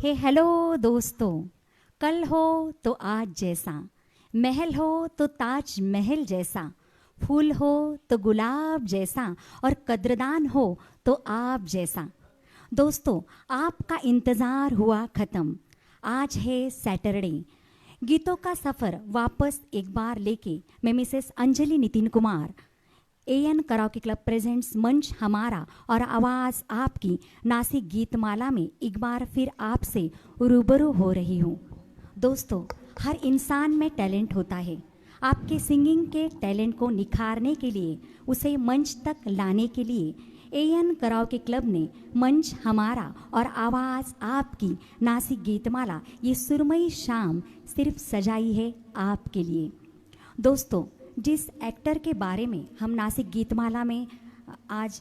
Hello दोस्तों। कल हो तो आज जैसा, महल हो तो ताज महल जैसा, फूल हो तो गुलाब जैसा, और कद्रदान हो तो आप जैसा। दोस्तों, आपका इंतज़ार हुआ ख़त्म। आज है सैटरडे। गीतों का सफ़र वापस एक बार लेके मैं mrs Anjali Nitin Kumar AN karaoke club presents मंच हमारा और आवाज़ आपकी नासिक गीतमाला में एक बार फिर आपसे रूबरू हो रही हूँ। दोस्तों, हर इंसान में टैलेंट होता है। आपके सिंगिंग के टैलेंट को निखारने के लिए, उसे मंच तक लाने के लिए एएन कराओके क्लब ने मंच हमारा और आवाज़ आपकी नासिक गीतमाला ये सुरमई शाम सिर्फ सजाई है आपके लिए। दोस्तों, जिस एक्टर के बारे में हम नासिक गीतमाला में आज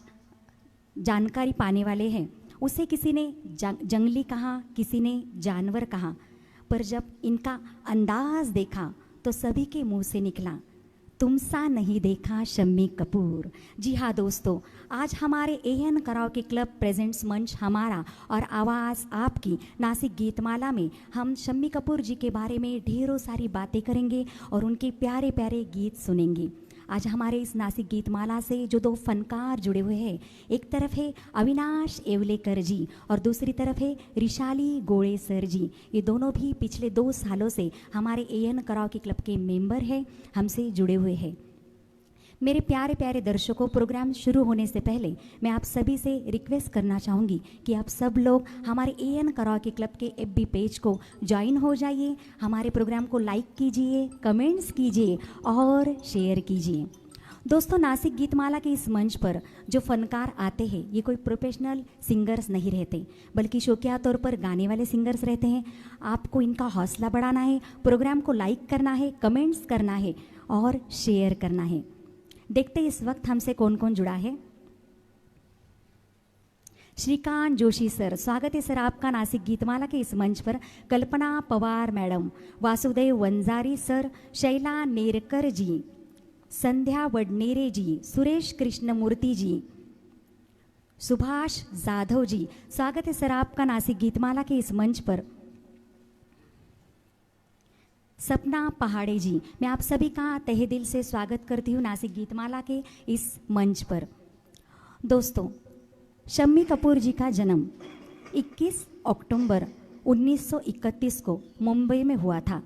जानकारी पाने वाले हैं, उसे किसी ने जंगली कहा, किसी ने जानवर कहा, पर जब इनका अंदाज देखा तो सभी के मुंह से निकला, तुम सा नहीं देखा शम्मी कपूर। जी हाँ दोस्तों, आज हमारे एएन कराओके क्लब प्रेजेंट्स मंच हमारा और आवाज़ आपकी नासिक गीतमाला में हम शम्मी कपूर जी के बारे में ढेरों सारी बातें करेंगे और उनके प्यारे प्यारे गीत सुनेंगे। आज हमारे इस नासिक गीतमाला से जो दो फनकार जुड़े हुए हैं, एक तरफ है अविनाश एवलेकर जी और दूसरी तरफ है रिशाली गोड़े सर जी। ये दोनों भी पिछले 2 सालों से हमारे एएन कराओके क्लब के मेंबर हैं, हमसे जुड़े हुए हैं। मेरे प्यारे प्यारे दर्शकों, प्रोग्राम शुरू होने से पहले मैं आप सभी से रिक्वेस्ट करना चाहूँगी कि आप सब लोग हमारे एएन कराओके क्लब के एफबी पेज को ज्वाइन हो जाइए, हमारे प्रोग्राम को लाइक कीजिए, कमेंट्स कीजिए और शेयर कीजिए। दोस्तों, नासिक गीतमाला के इस मंच पर जो फनकार आते हैं, ये कोई प्रोफेशनल सिंगर्स नहीं रहते, बल्कि शौकिया तौर पर गाने वाले सिंगर्स रहते हैं। आपको इनका हौसला बढ़ाना है, प्रोग्राम को लाइक करना है, कमेंट्स करना है और शेयर करना है। देखते इस वक्त हमसे कौन कौन जुड़ा है। श्रीकांत जोशी सर, स्वागत है सर आपका नासिक गीतमाला के इस मंच पर। कल्पना पवार मैडम, वासुदेव वंजारी सर, शैला नेरकर जी, संध्या वडनेरे जी, सुरेश कृष्णमूर्ति जी, सुभाष जाधव जी, स्वागत है सर आपका नासिक गीतमाला के इस मंच पर। सपना पहाड़े जी, मैं आप सभी का तहे दिल से स्वागत करती हूँ नासिक गीतमाला के इस मंच पर। दोस्तों, शम्मी कपूर जी का जन्म 21 अक्टूबर 1931 को मुंबई में हुआ था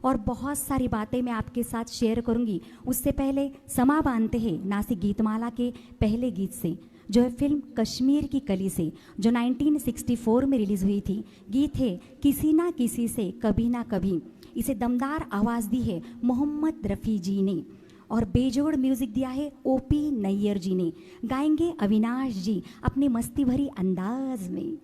और बहुत सारी बातें मैं आपके साथ शेयर करूंगी। उससे पहले समा बांधते हैं नासिक गीतमाला के पहले गीत से, जो है फिल्म कश्मीर की कली से, जो 1964 में रिलीज़ हुई थी। गीत है किसी ना किसी से कभी ना कभी। इसे दमदार आवाज़ दी है मोहम्मद रफ़ी जी ने और बेजोड़ म्यूज़िक दिया है ओपी नैयर जी ने। गाएंगे अविनाश जी अपने मस्ती भरी अंदाज में।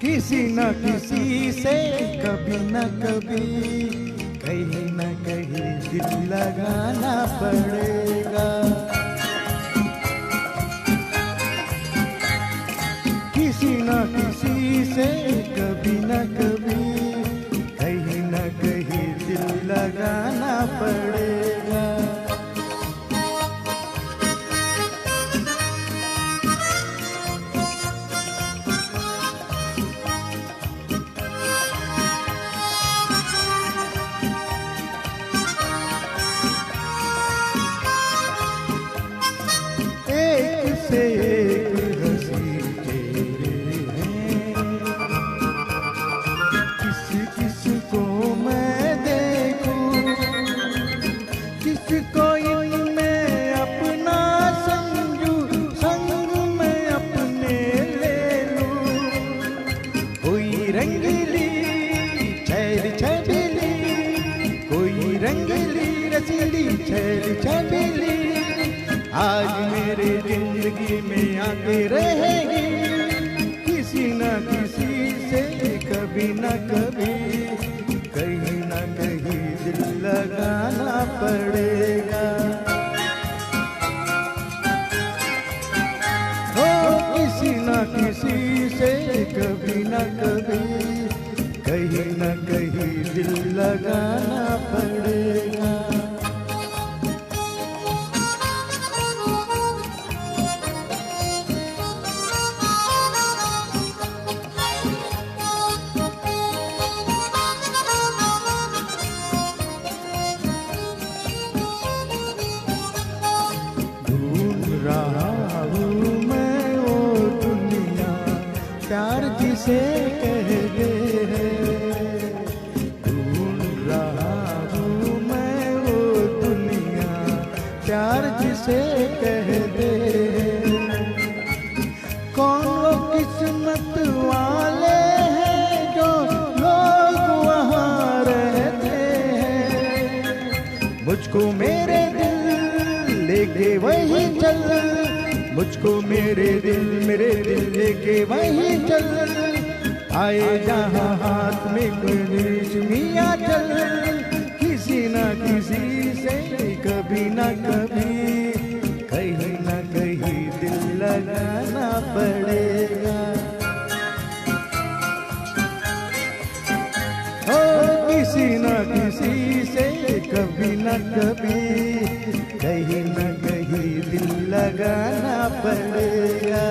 किसी न किसी से कभी न कभी, कहीं न कहीं दिल लगाना पड़ेगा। किसी न किसी से कभी न कभी, कहीं न कहीं दिल लगाना पड़ेगा। मेरे जिंदगी में आके रहेगी, किसी न किसी से कभी न कभी, कहीं न कहीं दिल लगाना पड़ेगा। हो किसी न किसी से कभी न कभी, कहीं न कहीं दिल लगाना पड़ेगा। प्यार जिसे कहते हैं, ढूंढ रहा हूँ मैं वो दुनिया, प्यार जिसे कहते हैं। कौन वो किस्मत वाले हैं जो लोग वहाँ रहते हैं। मुझको मेरे दिल लेके वही चल, मुझको मेरे दिल लेके वहीं चल, आए जहाँ हाथ में मिया चल, किसी न किसी से कभी न कभी, कहीं न कहीं दिल लगाना पड़ेगा। ओ किसी न किसी से कभी न कभी, कहीं न कहीं दिल लगाना पड़ेगा।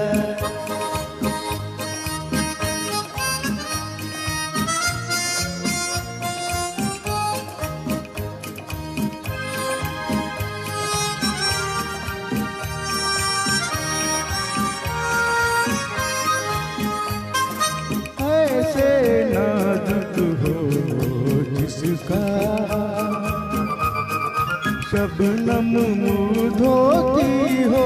ऐसे नाजुक हो जिसका शबनम मुँह धोती हो,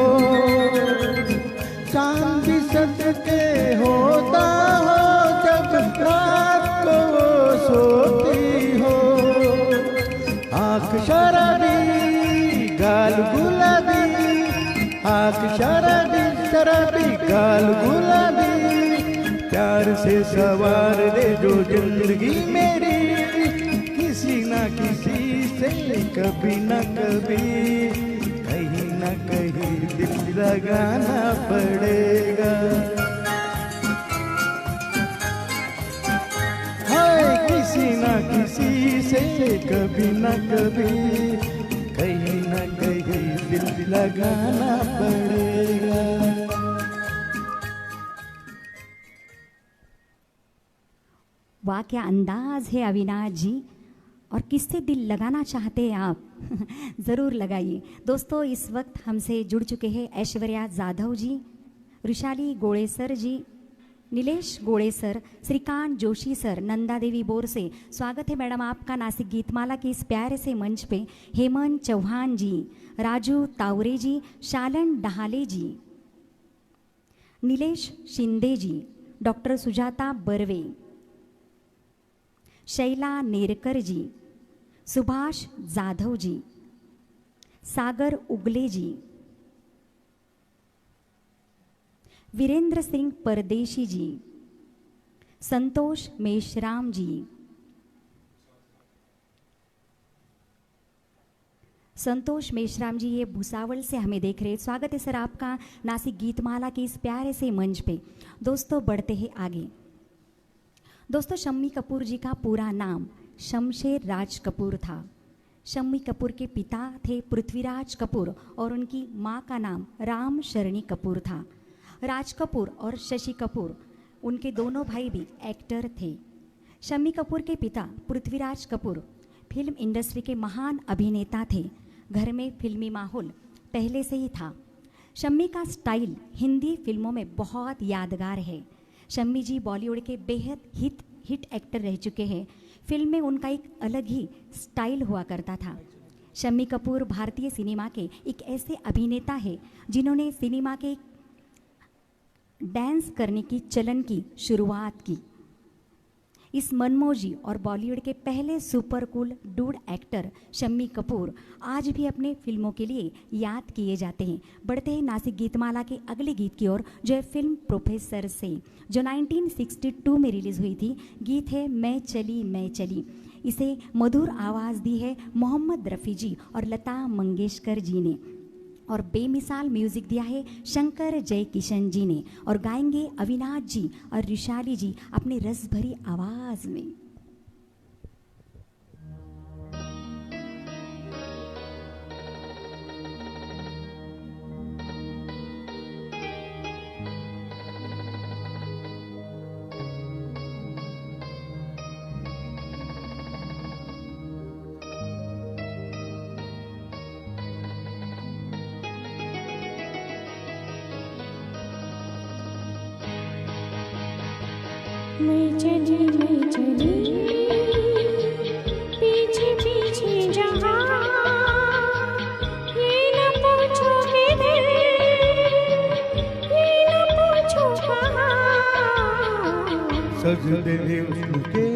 चांद सदके होता हो जब रात को सोती हो। आँख शराबी गाल गुलाबी, आँख शराबी शराबी गाल गुलाबी, प्यार से सवार दे जो जिंदगी मेरी, किसी न किसी से कभी न कभी, कहीं न कहीं दिल लगाना पड़ेगा। हाय किसी न किसी से कभी न कभी, कहीं न कहीं दिल लगाना पड़ेगा। वाह क्या अंदाज है अविनाश जी, और किससे दिल लगाना चाहते हैं आप? ज़रूर लगाइए। दोस्तों इस वक्त हमसे जुड़ चुके हैं ऐश्वर्या जाधव जी, ऋषाली गोड़े सर जी, नीलेश गोड़े sir, Shrikant Joshi sir, Nanda Devi bore से। स्वागत है मैडम आपका नासिक गीतमाला के इस प्यारे से मंच पे। हेमंत चौहान जी, राजू तावरे जी, शालन डहाले जी, नीलेश शिंदे जी, डॉक्टर सुजाता बर्वे, शैला नेरकर जी, सुभाष जाधव जी, सागर उगले जी, वीरेंद्र सिंह परदेशी जी, संतोष मेश्राम जी, संतोष मेश्राम जी ये भूसावल से हमें देख रहे हैं। स्वागत है सर आपका नासिक गीतमाला के इस प्यारे से मंच पे। दोस्तों बढ़ते हैं आगे। दोस्तों शम्मी कपूर जी का पूरा नाम शमशेर राज कपूर था। शम्मी कपूर के पिता थे पृथ्वीराज कपूर और उनकी माँ का नाम राम शरणी कपूर था। राज कपूर और शशि कपूर उनके दोनों भाई भी एक्टर थे। शम्मी कपूर के पिता पृथ्वीराज कपूर फिल्म इंडस्ट्री के महान अभिनेता थे। घर में फिल्मी माहौल पहले से ही था। शम्मी का स्टाइल हिंदी फिल्मों में बहुत यादगार है। शम्मी जी बॉलीवुड के बेहद हिट एक्टर रह चुके हैं। फिल्म में उनका एक अलग ही स्टाइल हुआ करता था। शम्मी कपूर भारतीय सिनेमा के एक ऐसे अभिनेता है जिन्होंने सिनेमा के डांस करने की चलन की शुरुआत की। इस मनमोजी और बॉलीवुड के पहले super cool dude actor Shammi Kapoor आज भी अपने फिल्मों के लिए याद किए जाते हैं। बढ़ते हैं नासिक गीतमाला के अगले गीत की ओर, जो है फिल्म प्रोफेसर से, जो 1962 में रिलीज़ हुई थी। गीत है मैं चली। इसे मधुर आवाज़ दी है मोहम्मद रफ़ी जी और लता मंगेशकर जी ने, और बेमिसाल म्यूजिक दिया है शंकर जयकिशन जी ने, और गाएंगे अविनाश जी और रिशाली जी अपनी रस भरी आवाज़ में। मैं चली पीछे पीछे जहाँ, ये न पूछो किधर, ये न पूछो कहाँ। सजदे में उसके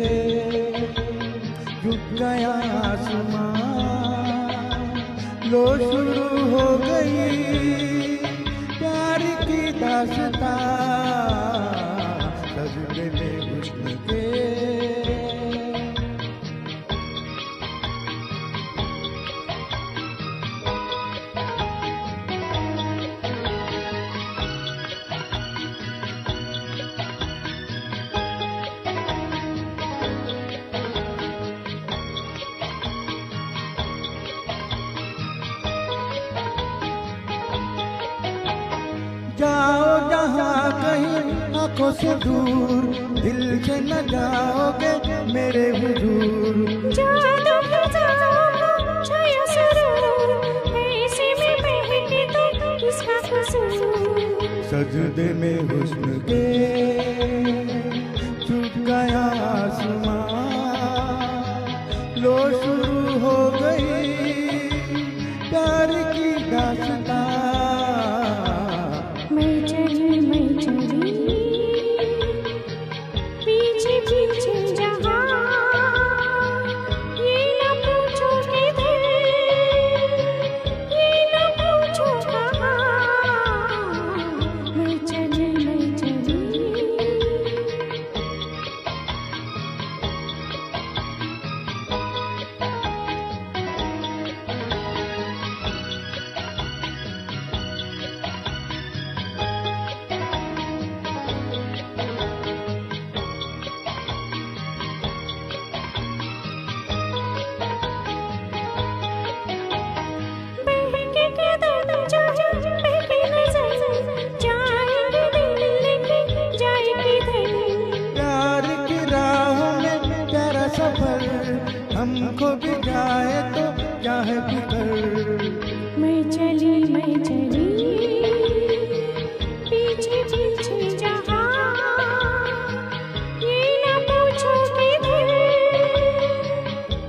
झुक गया आसमां, लो शुरू हो गई प्यार की दास्तां। सजदे में उसके जाओ जहाँ कहीं आंखों से दूर, दिल से न जाओगे मेरे हुजूर। जादू फिजाओं छाया सुरूर, ऐसे में बहके तो किसका कसूर। सजदे में हुस्न के झुक गया आसमां, लो शुरू हो गई प्यार की दास्तां। मैं चली पीछे पीछे जहाँ, ये न पूछो किधर, ये न पूछो कहाँ। मैं चली बहके कदम जाए, बहके नजर जाएंगे, दिल लेके जाए किधर। प्यार की राहों में तेरा सफर, हमको भी जाए तो चाहे फिकर। मैं चली पीछे पीछे जहाँ, ये न पूछो किधर,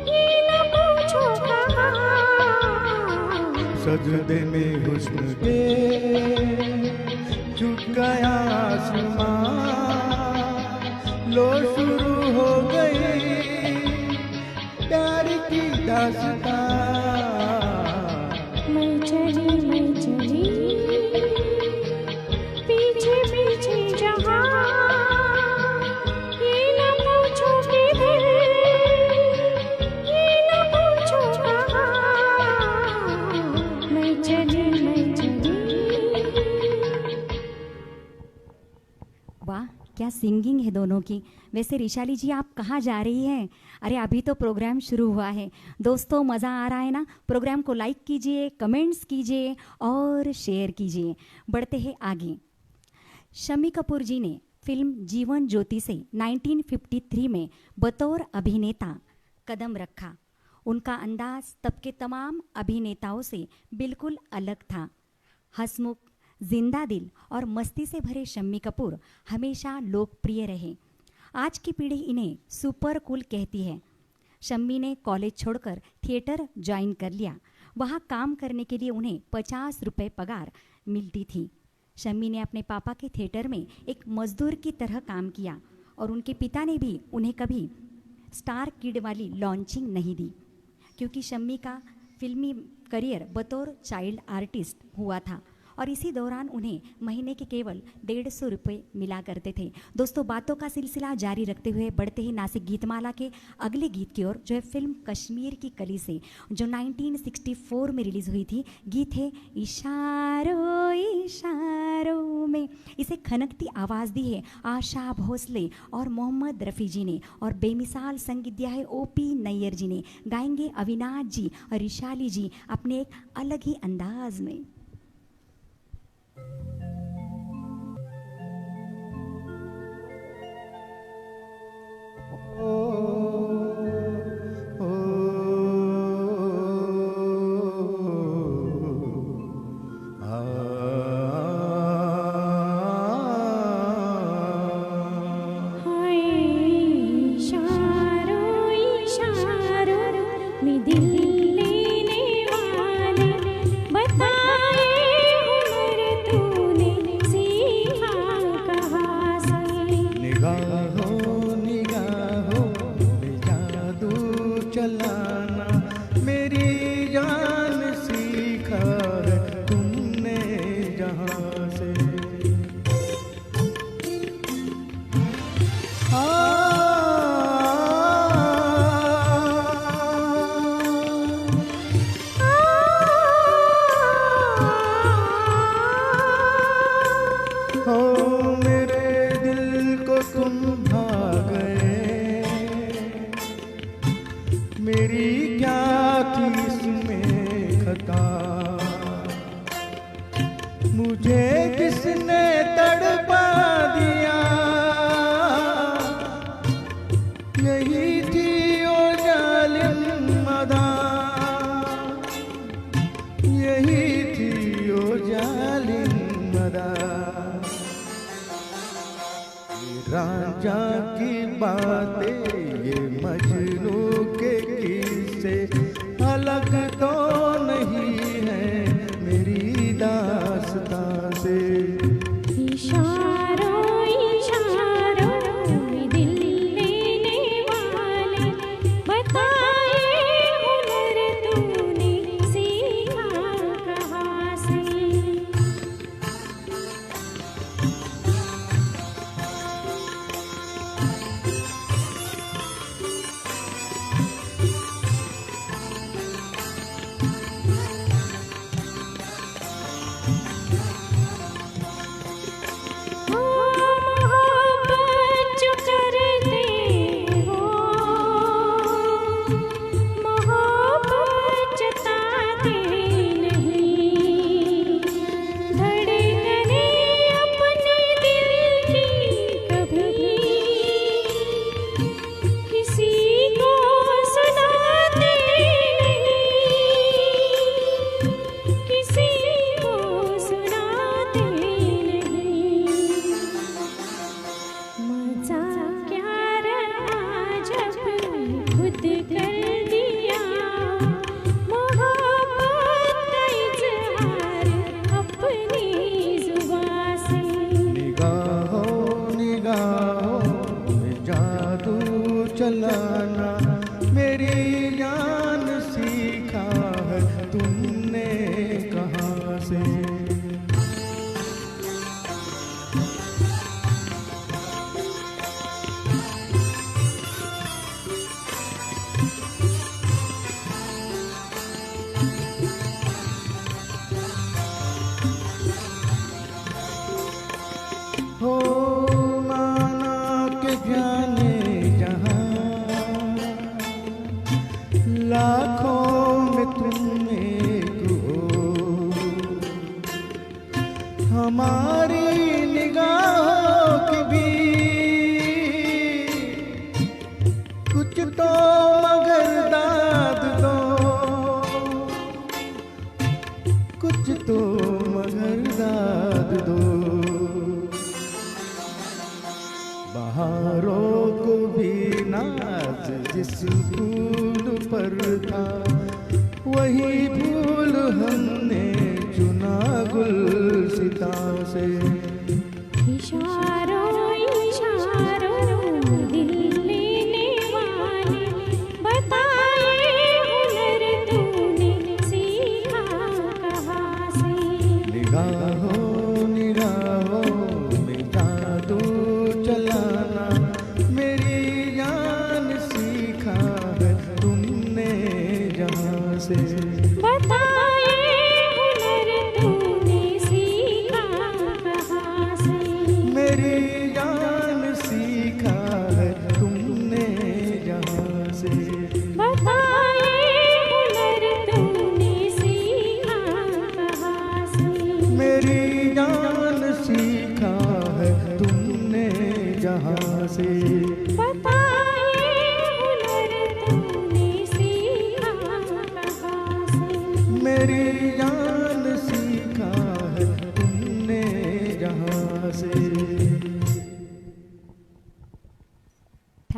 ये न पूछो कहाँ। सजदे में हुस्न के झुक गया आसमां, लो शुरू हो गई प्यार की दास्तां। मैं चली पीछे पीछे जहाँ, ये न पूछो किधर, ये न पूछो कहाँ। मैं चली वाह, क्या सिंगिंग है दोनों की। वैसे रिशाली जी, आप कहाँ जा रही हैं? अरे अभी तो प्रोग्राम शुरू हुआ है। दोस्तों, मज़ा आ रहा है ना? प्रोग्राम को लाइक कीजिए, कमेंट्स कीजिए और शेयर कीजिए। बढ़ते हैं आगे। शम्मी कपूर जी ने फिल्म जीवन ज्योति से 1953 में बतौर अभिनेता कदम रखा। उनका अंदाज तब के तमाम अभिनेताओं से बिल्कुल अलग था। हंसमुख, जिंदा दिल और मस्ती से भरे शम्मी कपूर हमेशा लोकप्रिय रहे। आज की पीढ़ी इन्हें सुपर कूल कहती है। शम्मी ने कॉलेज छोड़कर थिएटर ज्वाइन कर लिया। वहाँ काम करने के लिए उन्हें 50 रुपये पगार मिलती थी। शम्मी ने अपने पापा के थिएटर में एक मजदूर की तरह काम किया और उनके पिता ने भी उन्हें कभी स्टार किड वाली लॉन्चिंग नहीं दी, क्योंकि शम्मी का फिल्मी करियर बतौर चाइल्ड आर्टिस्ट हुआ था और इसी दौरान उन्हें महीने के केवल 150 रुपये मिला करते थे। दोस्तों, बातों का सिलसिला जारी रखते हुए बढ़ते ही नासिक गीतमाला के अगले गीत की ओर, जो है फिल्म कश्मीर की कली से, जो 1964 में रिलीज़ हुई थी। गीत है इशारों इशारों में। इसे खनकती आवाज़ दी है आशा भोसले और मोहम्मद रफ़ी जी ने, और बेमिसाल संगीत दिया है OP नैयर जी ने। गाएंगे अविनाश जी और रिशाली जी अपने एक अलग ही अंदाज में। रांझा की बातें ये मजनू के किस्से अलग तो नहीं है मेरी दास्तां से। इशारों इशारों में दिल लेने वाले, बताए हुनर तूने सीखा कहाँ से। चलाना मेरी जान सीखा है तुमने कहाँ से। हो माना के जाने लाखों में तुम एक हो, हमारी निगाहों की भी कुछ तो मगर दाद दो, कुछ तो मगर दाद दो। बहारों को भी नाज जिस फूल पर था, वही फूल हमने चुना गुलसिता से। इशारों इशारों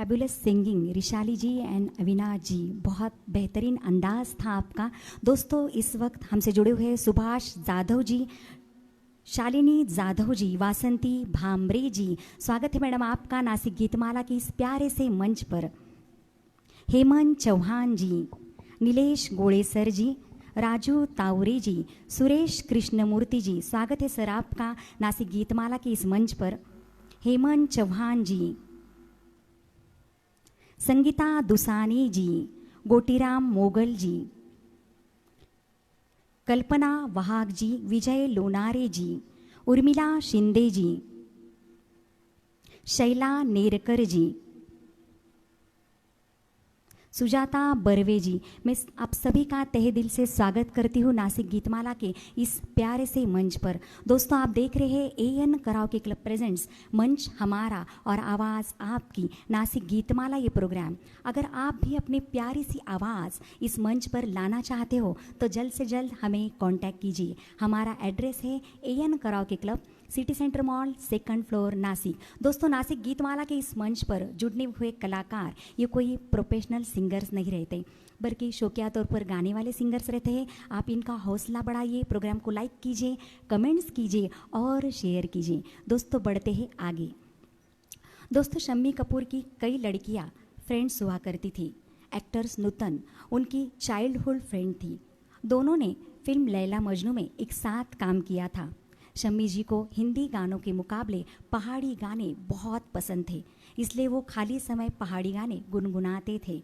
fabulous singing Rishali ji and Avinash ji, बहुत बेहतरीन अंदाज था आपका। दोस्तों इस वक्त हमसे जुड़े हुए सुभाष जाधव जी, शालिनी जाधव जी, वासंती भामरे जी, स्वागत है मैडम आपका नासिक गीतमाला की इस प्यारे से मंच पर। हेमंत चौहान जी, नीलेश गोड़ेसर जी, राजू तावरे जी, सुरेश कृष्णमूर्ति जी, स्वागत है सर आपका नासिक गीतमाला की इस मंच पर। हेमंत चौहान जी, संगीता दुसानी जी, गोटीराम मोगल जी, कल्पना वहाग जी, विजय लोनारे जी, उर्मिला शिंदे जी, शैला नेरकर जी, सुजाता बर्वे जी, मैं आप सभी का तहे दिल से स्वागत करती हूँ नासिक गीतमाला के इस प्यारे से मंच पर। दोस्तों आप देख रहे हैं एएन कराओके क्लब प्रेजेंट्स मंच हमारा और आवाज़ आपकी नासिक गीतमाला ये प्रोग्राम। अगर आप भी अपनी प्यारी सी आवाज़ इस मंच पर लाना चाहते हो तो जल्द से जल्द हमें कांटेक्ट कीजिए। हमारा एड्रेस है AN karaoke club, city centre mall, 2nd floor, Nashik. दोस्तों नासिक गीतमाला के इस मंच पर जुड़ने हुए कलाकार ये कोई प्रोफेशनल सिंगर्स नहीं रहते, बल्कि शौकिया तौर पर गाने वाले सिंगर्स रहते हैं। आप इनका हौसला बढ़ाइए, प्रोग्राम को लाइक कीजिए, कमेंट्स कीजिए और शेयर कीजिए। दोस्तों बढ़ते हैं आगे। दोस्तों शम्मी कपूर की कई लड़कियां फ्रेंड्स हुआ करती थी। एक्टर्स नूतन उनकी चाइल्डहुड फ्रेंड थी। दोनों ने फिल्म लैला मजनू में एक साथ काम किया था। शम्मी जी को हिंदी गानों के मुकाबले पहाड़ी गाने बहुत पसंद थे, इसलिए वो खाली समय पहाड़ी गाने गुनगुनाते थे।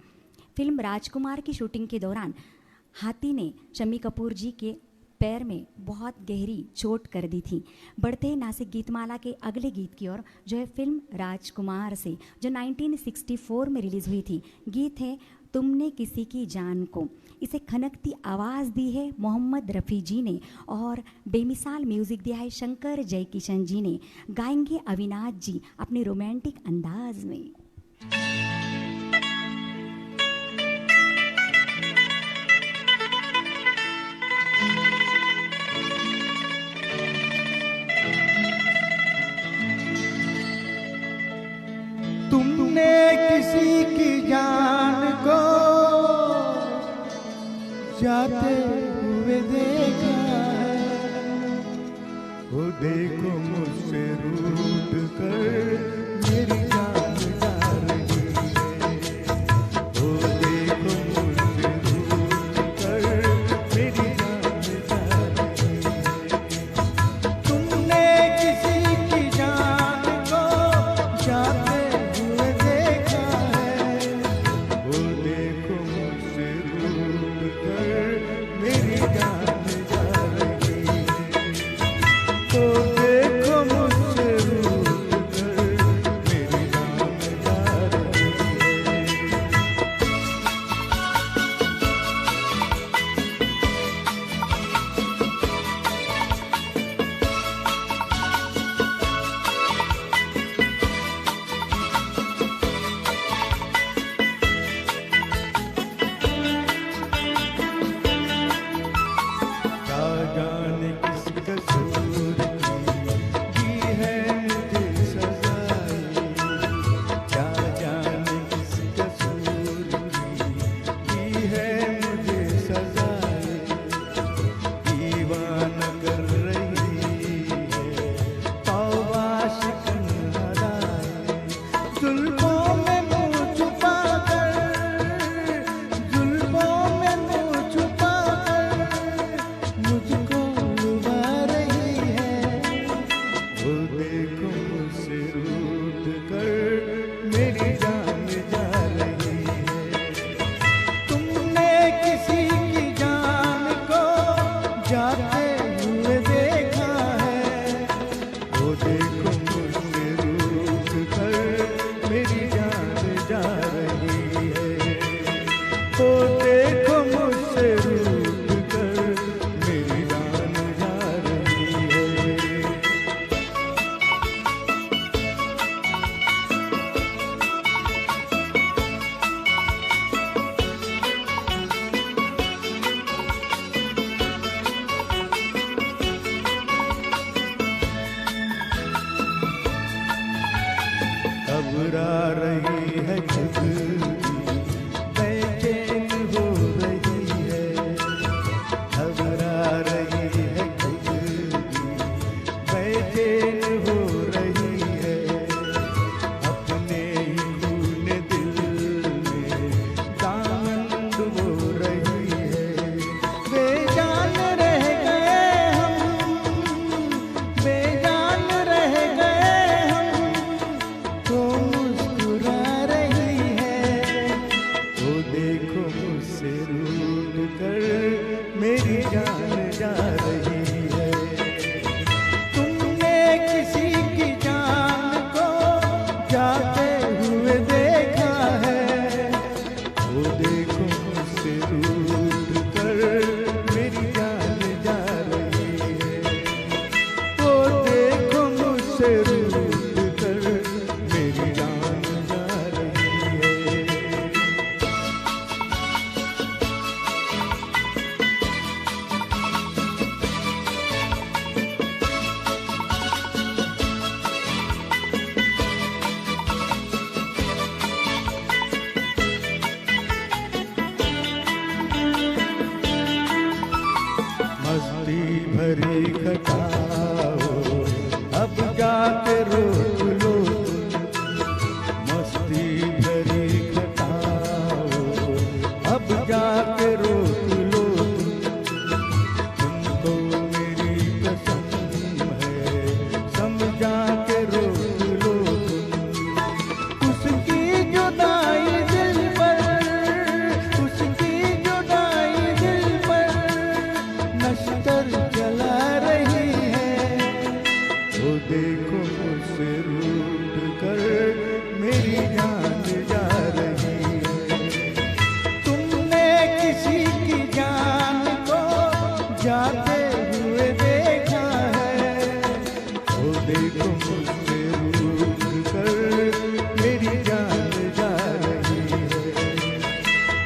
फिल्म राजकुमार की शूटिंग के दौरान हाथी ने शम्मी कपूर जी के पैर में बहुत गहरी चोट कर दी थी। बढ़ते नासिक गीतमाला के अगले गीत की ओर, जो है फिल्म राजकुमार से, जो 1964 में रिलीज़ हुई थी। गीत है तुमने किसी की जान को। इसे खनकती आवाज़ दी है मोहम्मद रफ़ी जी ने और बेमिसाल म्यूज़िक दिया है शंकर जयकिशन जी ने। गाएंगे अविनाश जी अपने रोमांटिक अंदाज में। तुमने किसी की जान को जाते हुए देखा है, वो देखो मुझसे रूठ कर मेरी जान जा रही है, वो देखो मुझसे रूठ कर मेरी जान जा रही है। तुमने किसी की जान को जाते हुए देखा है, वो देखो मुझसे रूठ कर मेरी जान जा रही है, तो देखो मुझसे रूठ कर मेरी जान बेचैन हो रही है, अपने ही खून दिल में दामन डुबो रही है। बेजान रह गए हम, बेजान रह गए हम, तो मुस्कुरा रही है। वो देखो मुझसे रूठ कर मेरी जान जा रही है। तुमने किसी की जान को जाते हुए देखा है, वो देखो मुझसे रूठ कर मेरी जान जा रही है। वो देखो मुझसे रूठ कर मेरी जान जा रही है। मस्ती भरी खटाओ अब जाके रोक लो तुम, मस्ती भरी खटाओ अब जाके रोक लो तुम। तुमको मेरी कसम है समझा के रोक लो तुम। उसकी जुदाई दिल पर, उसकी जुदाई दिल पर नश्तर जला रही है। वो देखो मुझसे रूठ कर मेरी जान जा रही है। तुमने किसी की जान को जाते हुए देखा है, वो देखो मुझसे रूठ कर मेरी जान जा रही है।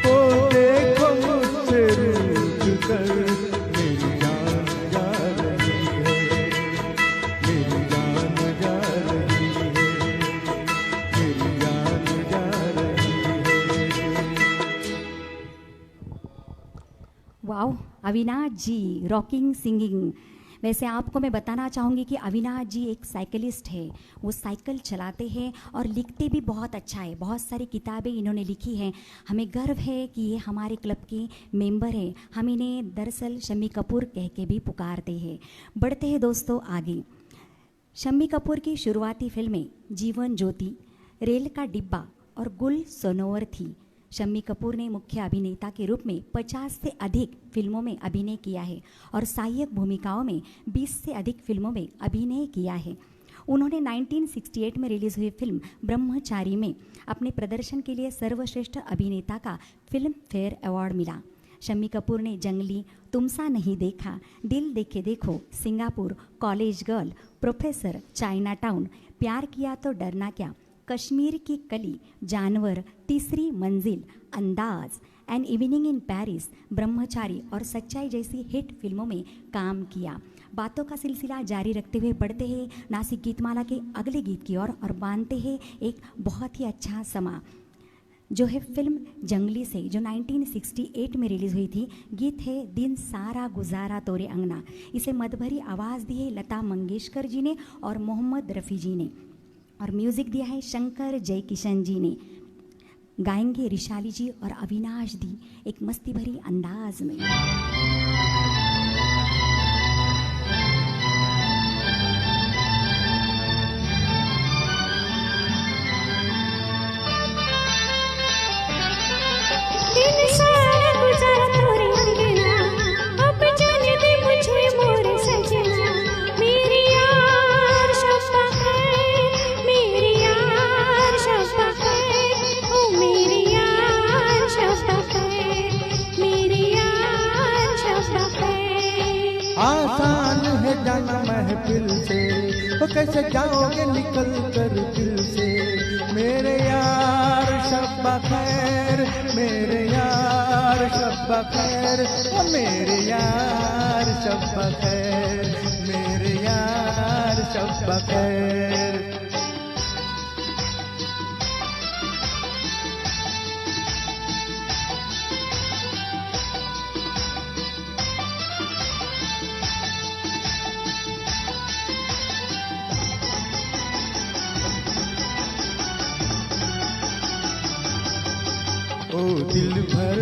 वो देखो मुझसे रूठ कर मेरी जान जा रही है, मेरी जान जा रही है, मेरी जान जा रही है। वाओ, अविनाश जी रॉकिंग सिंगिंग। वैसे आपको मैं बताना चाहूँगी कि अविनाश जी एक साइकिलिस्ट है। वो साइकिल चलाते हैं और लिखते भी बहुत अच्छा है। बहुत सारी किताबें इन्होंने लिखी हैं। हमें गर्व है कि ये हमारे क्लब के मेंबर हैं। हम इन्हें दरअसल शम्मी कपूर कह के भी पुकारते हैं। बढ़ते हैं दोस्तों आगे। शम्मी कपूर की शुरुआती फिल्में जीवन ज्योति, रेल का डिब्बा और गुल सनोवर थी। शम्मी कपूर ने मुख्य अभिनेता के रूप में 50 से अधिक फिल्मों में अभिनय किया है और सहायक भूमिकाओं में 20 से अधिक फिल्मों में अभिनय किया है। उन्होंने 1968 में रिलीज हुई फिल्म ब्रह्मचारी में अपने प्रदर्शन के लिए सर्वश्रेष्ठ अभिनेता का फिल्म फेयर अवार्ड मिला। शम्मी कपूर ने जंगली, तुमसा नहीं देखा, दिल देखे देखो, Singapore, college girl, professor, China town, प्यार किया तो डरना क्या, कश्मीर की कली, जानवर, तीसरी मंजिल, अंदाज, एन इवनिंग इन पेरिस, ब्रह्मचारी और सच्चाई जैसी हिट फिल्मों में काम किया। बातों का सिलसिला जारी रखते हुए बढ़ते हैं नासिक गीतमाला के अगले गीत की ओर और बांधते हैं एक बहुत ही अच्छा समा, जो है फिल्म जंगली से, जो 1968 में रिलीज़ हुई थी। गीत है दिन सारा गुजारा तोरे अंगना। इसे मदभरी आवाज़ दी है लता मंगेशकर जी ने और मोहम्मद रफ़ी जी ने, और म्यूज़िक दिया है शंकर जयकिशन जी ने। गाएंगे रिशाली जी और अविनाश दी एक मस्ती भरी अंदाज में। दिन सारा गुजारा तोरे अंगना, अब जाने दे मुझे मोरे सजना। मेरी यार शब्बा खैर, मेरी यार शब्बा खैर, ओ मेरी यार शब्बा खैर, मेरी यार शब्बा खैर। आसान है जाना महफिल से, तो कैसे जाओगे निकल कर दिल से। मेरे यार शब्बा खैर, मेरे यार शब्बा खैर, ओ मेरे यार शब्बा खैर, मेरे यार शब्बा खैर। दिल भर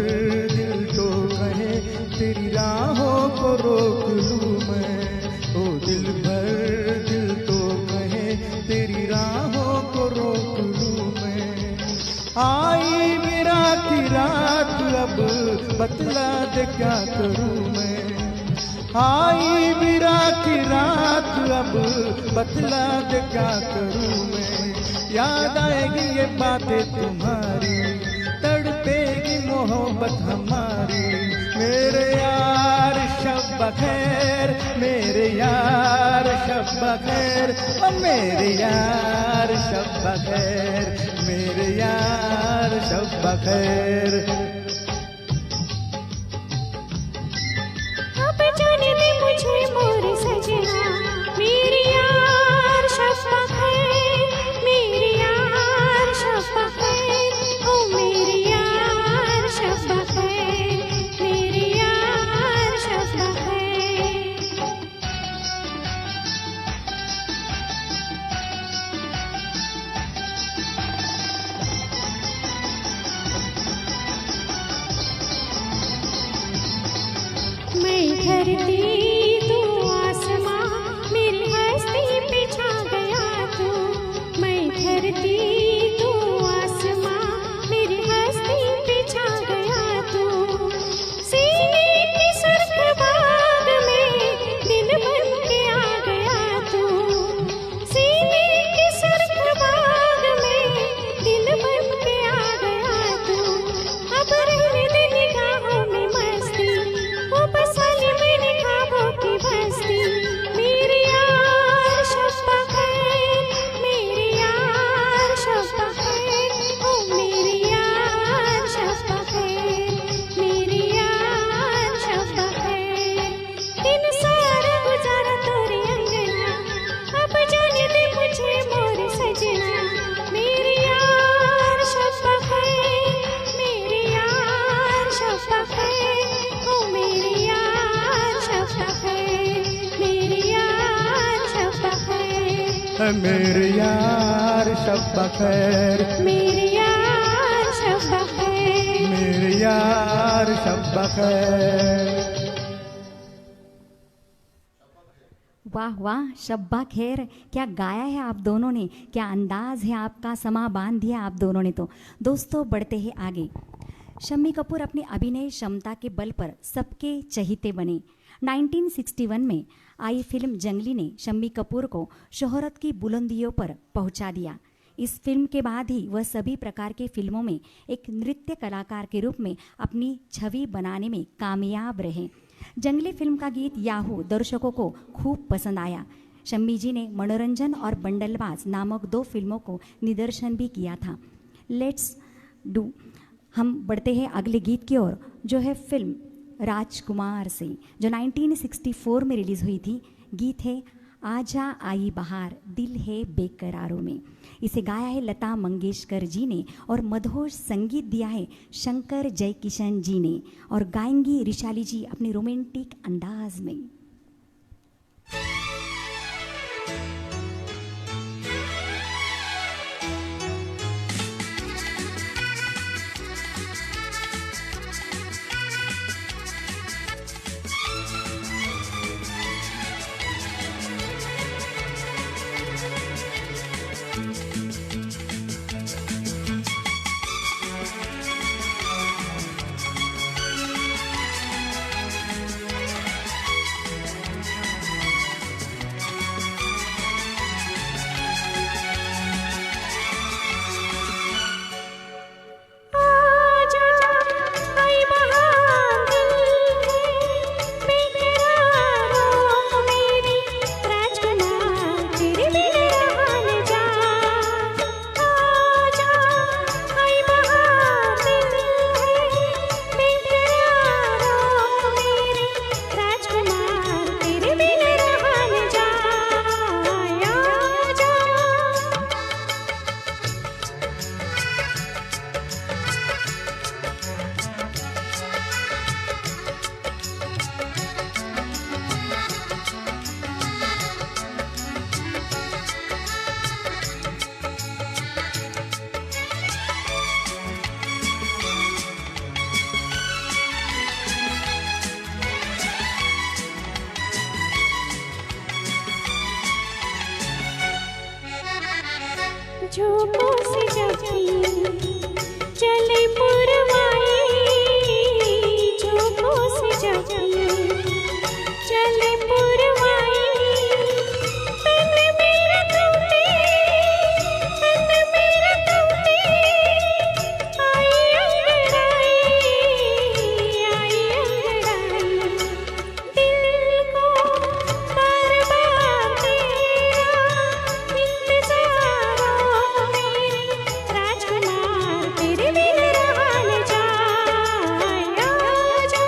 दिल तो कहे तेरी राहों को रोक लूं मैं, ओ दिल भर दिल तो कहे तेरी राहों को रोक लूं मैं। आई मेरा की रात अब बतला दे क्या करूं मैं, आई मेरा की रात अब बतला दे क्या करूं मैं। याद आएगी ये बातें तुम्हारी, तड़पेगी मोहब्बत हमारी। मेरे यार शब बखैर, मेरे यार शब बखैर, ओ मेरे यार शब बखैर, मेरे यार शब बखैर। अब जाने दे मुझे मोरे सजना, मेरे यार शब बखैर, मेरे यार शब बखैर, ओ मेरे यार शब बखैर, मेरे यार शब बखैर। मैं धरती तू आसमां, मेरी हस्ती पे छा गया तू। मैं धरती तू आसमां, मेरी हस्ती पे छा गया तू। सीने की सुर्ख बाग में दिल बन के आ गया तू। सीने की सुर्ख बाग में दिल बन के आ गया तू। अब रहने दे निगाहों में मस्ती, वो बस वाली मेरे ख्वाबों की बस्ती। मेरे यार शब बखैर, मेरे यार शब बखैर, ओ मेरे यार शब बखैर, मेरे यार शब बखैर। दिन सारा गुजारा तोरे अंगना, अब जाने दे मुझे मोरे सजना। मेरे यार शब बखैर, मेरे यार शब बखैर, ओ मेरे यार शब बखैर, मेरे यार शब बखैर, मेरे यार शब बखैर, मेरे यार शब बखैर। मेरे यार शब बखैर। वाह वाह, शब्बा खैर, क्या गाया है आप दोनों ने, क्या अंदाज है आपका, समा बांध दिया आप दोनों ने। तो दोस्तों बढ़ते हैं आगे। शम्मी कपूर अपनी अभिनय क्षमता के बल पर सबके चहीते बने। 1961 में आई फिल्म जंगली ने शम्मी कपूर को शोहरत की बुलंदियों पर पहुंचा दिया। इस फिल्म के बाद ही वह सभी प्रकार की फिल्मों में एक नृत्य कलाकार के रूप में अपनी छवि बनाने में कामयाब रहे। जंगली फिल्म का गीत याहू दर्शकों को खूब पसंद आया। शम्मी जी ने मनोरंजन और बंडलबाज नामक 2 फिल्मों को निर्देशन भी किया था। लेट्स डू, हम बढ़ते हैं अगले गीत की ओर, जो है फिल्म राजकुमार से, जो 1964 में रिलीज़ हुई थी। गीत है आजा आई बहार दिल है बेकरारों में। इसे गाया है लता मंगेशकर जी ने और मधुर संगीत दिया है शंकर जयकिशन जी ने, और गाएंगी रिशाली जी अपने रोमांटिक अंदाज में। झोंकों से जब भी चले पुरवाई, झोंकों से जब भी चले पुरवाई, तन मेरा तूने, तन मेरा तूने, आई अंगड़ाई, आई अंगड़ाई, दिल को बार बार तेरा इंतज़ारों में, राजकुमार तेरे बिन रहा न जाए, आजा।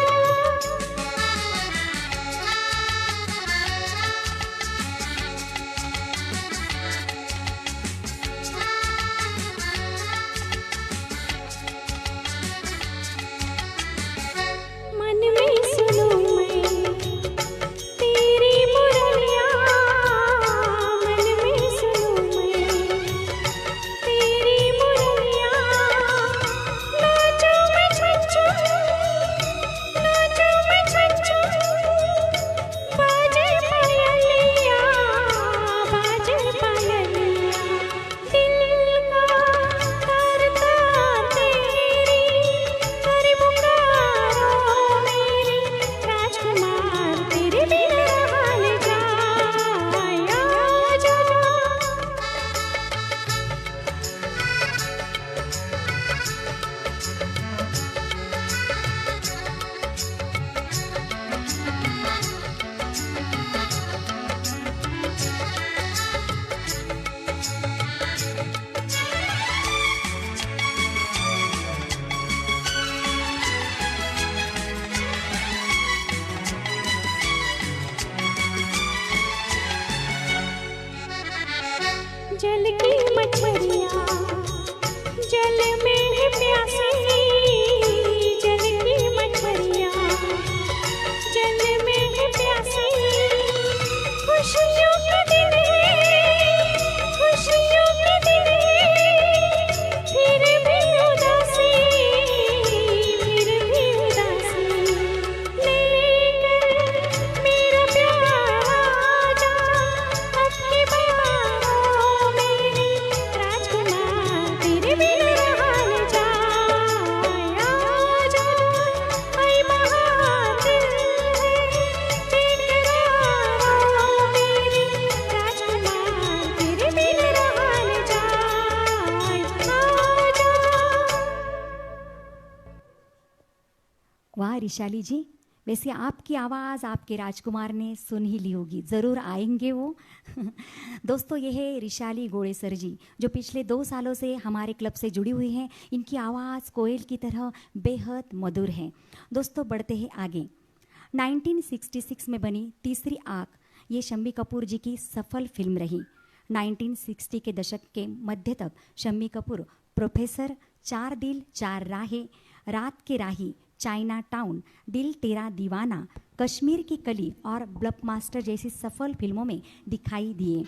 मन में सुनूं मैं तेरी मुरलियाँ, मन में सुनूं मैं तेरी मुरलियाँ, नाचूं मैं छंछू, नाचूं मैं छंछू, बाजे पायलियाँ, बाजे पायलियाँ, दिल का तार तार तेरी हर पुकारों मेरी, राजकुमार तेरे बिन रहा न जाए, आजा। जल की मछलियाँ जल में है प्यासी, जल की मछलियाँ जल में है प्यासी, खुशियों के दिन है, खुशियों के दिन है, फिर भी उदासी, फिर भी उदासी, लेकर मेरा प्यार आजा, अब की बारों में, राजकुमार तेरे बिन रहा न जाए, आजा। ऐ महादिल है बेकरारों मेरी, राजकुमार तेरे बिन रहा न जाए, आजा। वाह रिशाली जी, वैसे आपकी आवाज़ आपके राजकुमार ने सुन ही ली होगी, ज़रूर आएंगे वो। दोस्तों ये है रिशाली गोड़ेसर जी, जो पिछले 2 सालों से हमारे क्लब से जुड़ी हुई हैं। इनकी आवाज़ कोयल की तरह बेहद मधुर है। दोस्तों बढ़ते हैं आगे। 1966 में बनी तीसरी आँख, ये शम्मी कपूर जी की सफल फिल्म रही। 1960 के दशक के मध्य तक शम्मी कपूर प्रोफेसर, 4 दिल 4 राहें, रात के राही, चाइना टाउन, दिल तेरा दीवाना, कश्मीर की कली और ब्लॉकबस्टर जैसी सफल फिल्मों में दिखाई दिए।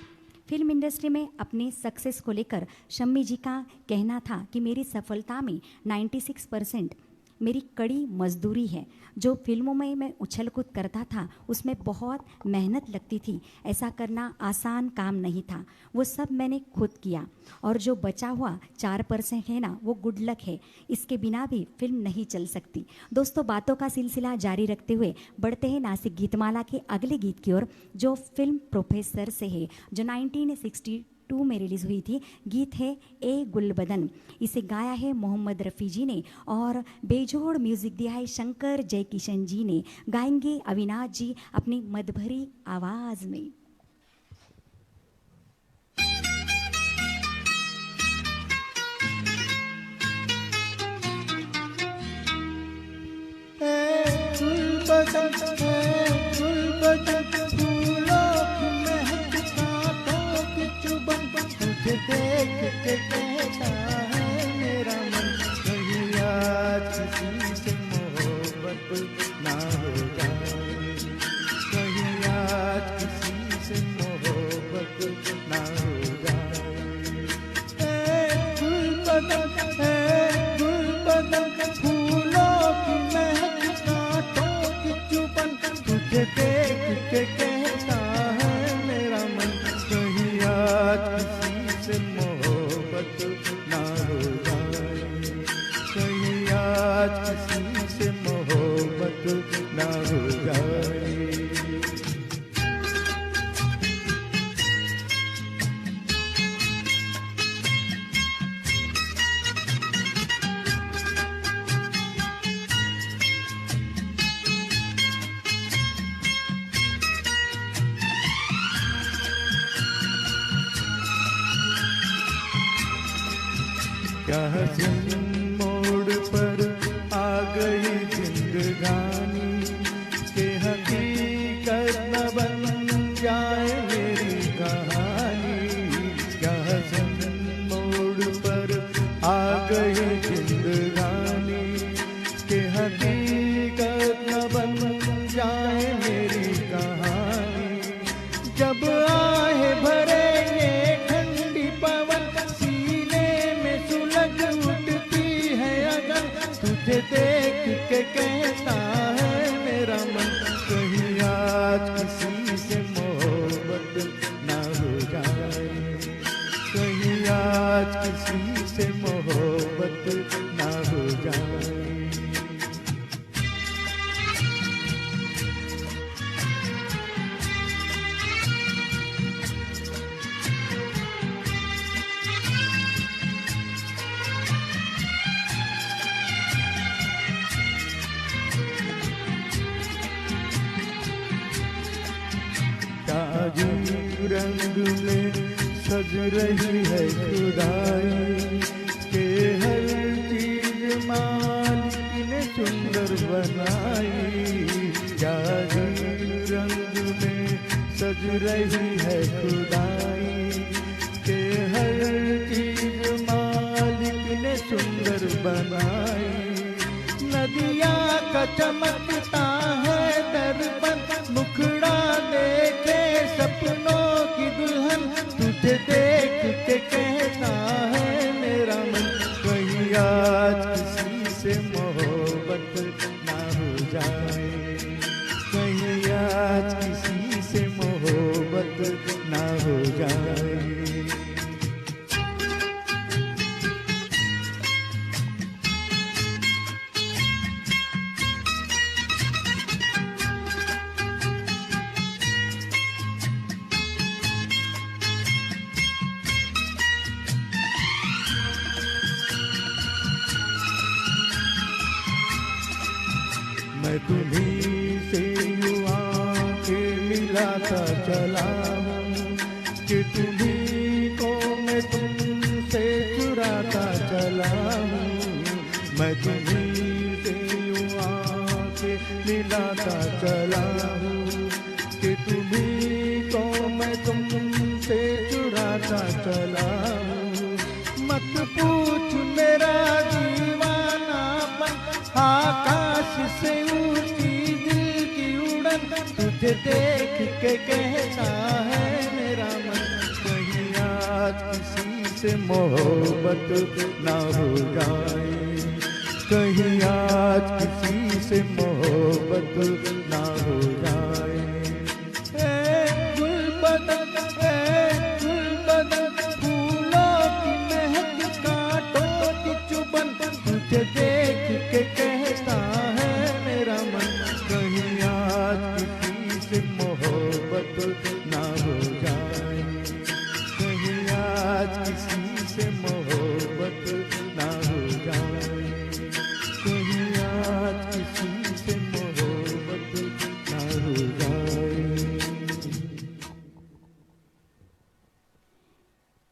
फिल्म इंडस्ट्री में अपने सक्सेस को लेकर शम्मी जी का कहना था कि मेरी सफलता में 96% मेरी कड़ी मजदूरी है। जो फिल्मों में मैं उछल कूद करता था उसमें बहुत मेहनत लगती थी, ऐसा करना आसान काम नहीं था, वो सब मैंने खुद किया। और जो बचा हुआ 4% है ना, वो गुड लक है, इसके बिना भी फिल्म नहीं चल सकती। दोस्तों बातों का सिलसिला जारी रखते हुए बढ़ते हैं नासिक गीतमाला के अगले गीत की ओर, जो फिल्म प्रोफेसर से है, जो 1962 में रिलीज़ हुई थी। गीत है ए गुलबदन, इसे गाया है मोहम्मद रफ़ी जी ने और बेजोड़ म्यूज़िक दिया है शंकर जयकिशन जी ने। गाएंगे अविनाश जी अपनी मदभरी आवाज़ में। देख के कहता है मेरा मन, कहीं आज किसी से मोहब्बत ना हो जाए, कहीं आज किसी से मोहब्बत ना हो जाए। गुलबदन फूलों की महक, कांटों की चुभन, तुझे देख के कहता है मेरा मन, कहीं आज किसी से मोहब्बत क्या हसीन मोड़ पर आ गई जिंदगानी के हकीकत न बन जाए मेरी कहानी। क्या हसीन मोड़ पर आ गई जिंदगानी के हकीकत न बन जाए मेरी कहानी। जब आहे भरे ये ठंडी पवन सीने में सुलग उठती है अगन, तुझे देख के कहता है मेरा मन कहीं आज किसी से मोहब्बत ना हो जाए, कहीं आज किसी से मोहब्बत ना हो जाए। ताजी रंग में सज रही है खुदाई के हर चीज मालिक ने सुंदर बनाई। ताजी रंग में सज रही है खुदाई के हर चीज मालिक ने सुंदर बनाई। नदिया का चमकता है दर्पण, मुखड़ा देखे सपनों की दुल्हन, तुझे देख के कहता है मेरा मन कहीं आज किसी से मोहब्बत ना हो जाए, कहीं आज किसी से मोहब्बत ना हो जाए। मैं तुम्हीं से यूं आंखें मिलाता चला हूँ कि तुम्हीं को मैं तुमसे चुराता चला हूँ। मैं तुम्हीं से यूं आंखें मिलाता चला हूँ कि तुम्हीं को मैं तुमसे चुराता चला हूँ। मत पूछ मेरा दीवानापन, आकाश से ऊंची दिल की उड़न, तुझे देख के कहता है मेरा मन कहीं आज किसी से मोहब्बत ना हो जाए, कहीं आज किसी से मोहब्बत ना हो जाए। गुलबदन फूलों की महक कांटों की चुभन, तुझे देख के कहता है मेरा मन कहीं आज किसी से मोहब्बत ना हो जाए, कहीं आज किसी से मोहब्बत ना हो जाए, कहीं आज किसी से मोहब्बत ना हो जाए।